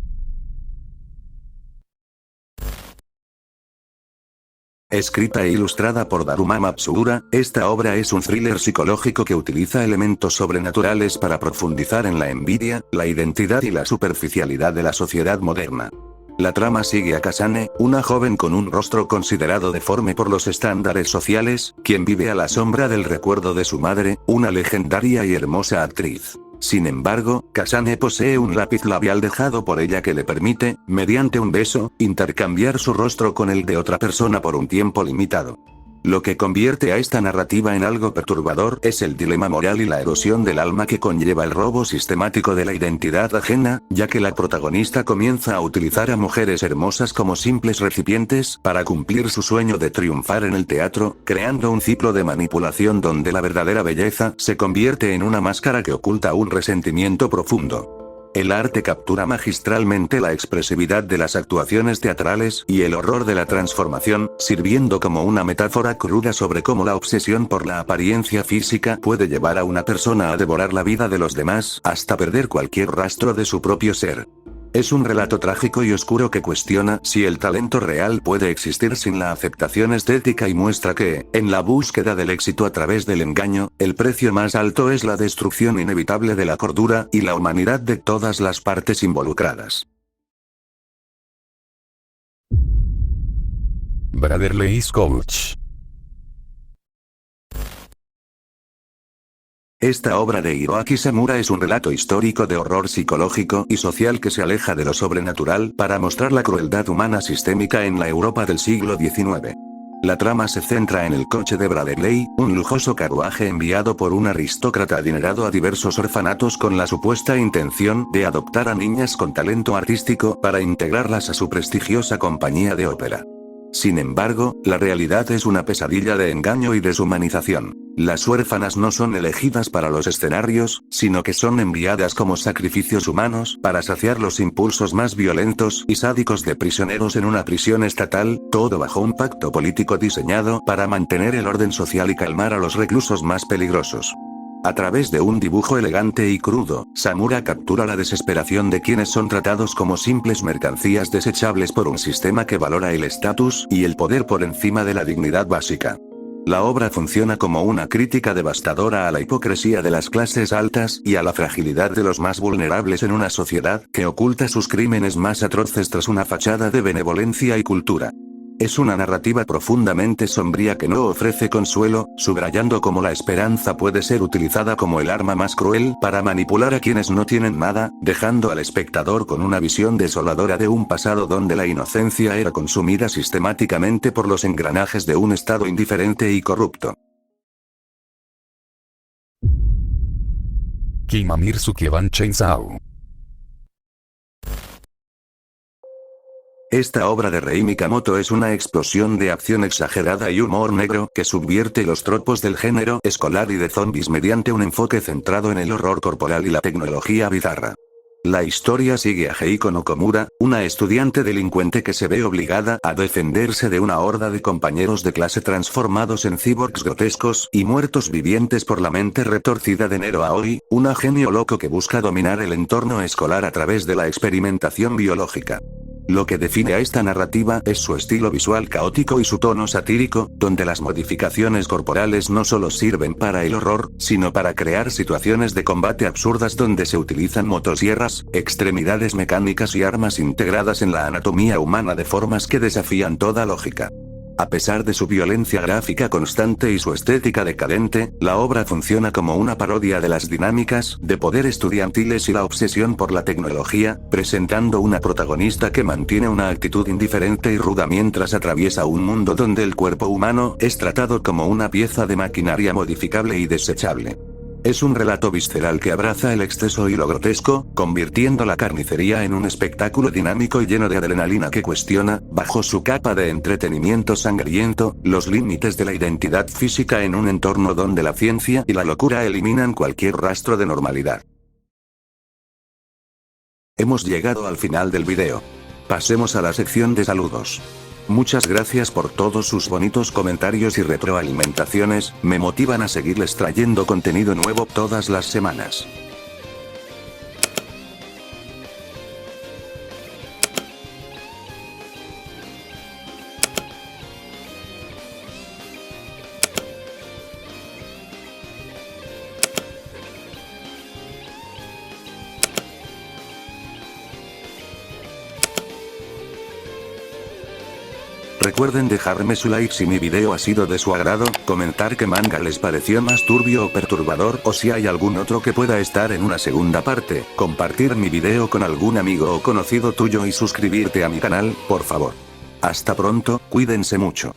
Escrita e ilustrada por Daruma Matsuura, esta obra es un thriller psicológico que utiliza elementos sobrenaturales para profundizar en la envidia, la identidad y la superficialidad de la sociedad moderna. La trama sigue a Kasane, una joven con un rostro considerado deforme por los estándares sociales, quien vive a la sombra del recuerdo de su madre, una legendaria y hermosa actriz. Sin embargo, Kasane posee un lápiz labial dejado por ella que le permite, mediante un beso, intercambiar su rostro con el de otra persona por un tiempo limitado. Lo que convierte a esta narrativa en algo perturbador es el dilema moral y la erosión del alma que conlleva el robo sistemático de la identidad ajena, ya que la protagonista comienza a utilizar a mujeres hermosas como simples recipientes para cumplir su sueño de triunfar en el teatro, creando un ciclo de manipulación donde la verdadera belleza se convierte en una máscara que oculta un resentimiento profundo. El arte captura magistralmente la expresividad de las actuaciones teatrales y el horror de la transformación, sirviendo como una metáfora cruda sobre cómo la obsesión por la apariencia física puede llevar a una persona a devorar la vida de los demás hasta perder cualquier rastro de su propio ser. Es un relato trágico y oscuro que cuestiona si el talento real puede existir sin la aceptación estética y muestra que, en la búsqueda del éxito a través del engaño, el precio más alto es la destrucción inevitable de la cordura y la humanidad de todas las partes involucradas. Brotherley's Coach. Esta obra de Hiroaki Samura es un relato histórico de horror psicológico y social que se aleja de lo sobrenatural para mostrar la crueldad humana sistémica en la Europa del siglo XIX. La trama se centra en el coche de Brotherley, un lujoso carruaje enviado por un aristócrata adinerado a diversos orfanatos con la supuesta intención de adoptar a niñas con talento artístico para integrarlas a su prestigiosa compañía de ópera. Sin embargo, la realidad es una pesadilla de engaño y deshumanización. Las huérfanas no son elegidas para los escenarios, sino que son enviadas como sacrificios humanos para saciar los impulsos más violentos y sádicos de prisioneros en una prisión estatal, todo bajo un pacto político diseñado para mantener el orden social y calmar a los reclusos más peligrosos. A través de un dibujo elegante y crudo, Samura captura la desesperación de quienes son tratados como simples mercancías desechables por un sistema que valora el estatus y el poder por encima de la dignidad básica. La obra funciona como una crítica devastadora a la hipocresía de las clases altas y a la fragilidad de los más vulnerables en una sociedad que oculta sus crímenes más atroces tras una fachada de benevolencia y cultura. Es una narrativa profundamente sombría que no ofrece consuelo, subrayando cómo la esperanza puede ser utilizada como el arma más cruel para manipular a quienes no tienen nada, dejando al espectador con una visión desoladora de un pasado donde la inocencia era consumida sistemáticamente por los engranajes de un estado indiferente y corrupto. Kimamir Sukeban Chainsaw. Esta obra de Rei Mikamoto es una explosión de acción exagerada y humor negro que subvierte los tropos del género escolar y de zombies mediante un enfoque centrado en el horror corporal y la tecnología bizarra. La historia sigue a Heiko Nokomura, una estudiante delincuente que se ve obligada a defenderse de una horda de compañeros de clase transformados en cyborgs grotescos y muertos vivientes por la mente retorcida de Nero Aoi, un genio loco que busca dominar el entorno escolar a través de la experimentación biológica. Lo que define a esta narrativa es su estilo visual caótico y su tono satírico, donde las modificaciones corporales no solo sirven para el horror, sino para crear situaciones de combate absurdas donde se utilizan motosierras, extremidades mecánicas y armas integradas en la anatomía humana de formas que desafían toda lógica. A pesar de su violencia gráfica constante y su estética decadente, la obra funciona como una parodia de las dinámicas de poder estudiantiles y la obsesión por la tecnología, presentando una protagonista que mantiene una actitud indiferente y ruda mientras atraviesa un mundo donde el cuerpo humano es tratado como una pieza de maquinaria modificable y desechable. Es un relato visceral que abraza el exceso y lo grotesco, convirtiendo la carnicería en un espectáculo dinámico y lleno de adrenalina que cuestiona, bajo su capa de entretenimiento sangriento, los límites de la identidad física en un entorno donde la ciencia y la locura eliminan cualquier rastro de normalidad. Hemos llegado al final del video. Pasemos a la sección de saludos. Muchas gracias por todos sus bonitos comentarios y retroalimentaciones, me motivan a seguirles trayendo contenido nuevo todas las semanas. Recuerden dejarme su like si mi video ha sido de su agrado, comentar qué manga les pareció más turbio o perturbador o si hay algún otro que pueda estar en una segunda parte, compartir mi video con algún amigo o conocido tuyo y suscribirte a mi canal, por favor. Hasta pronto, cuídense mucho.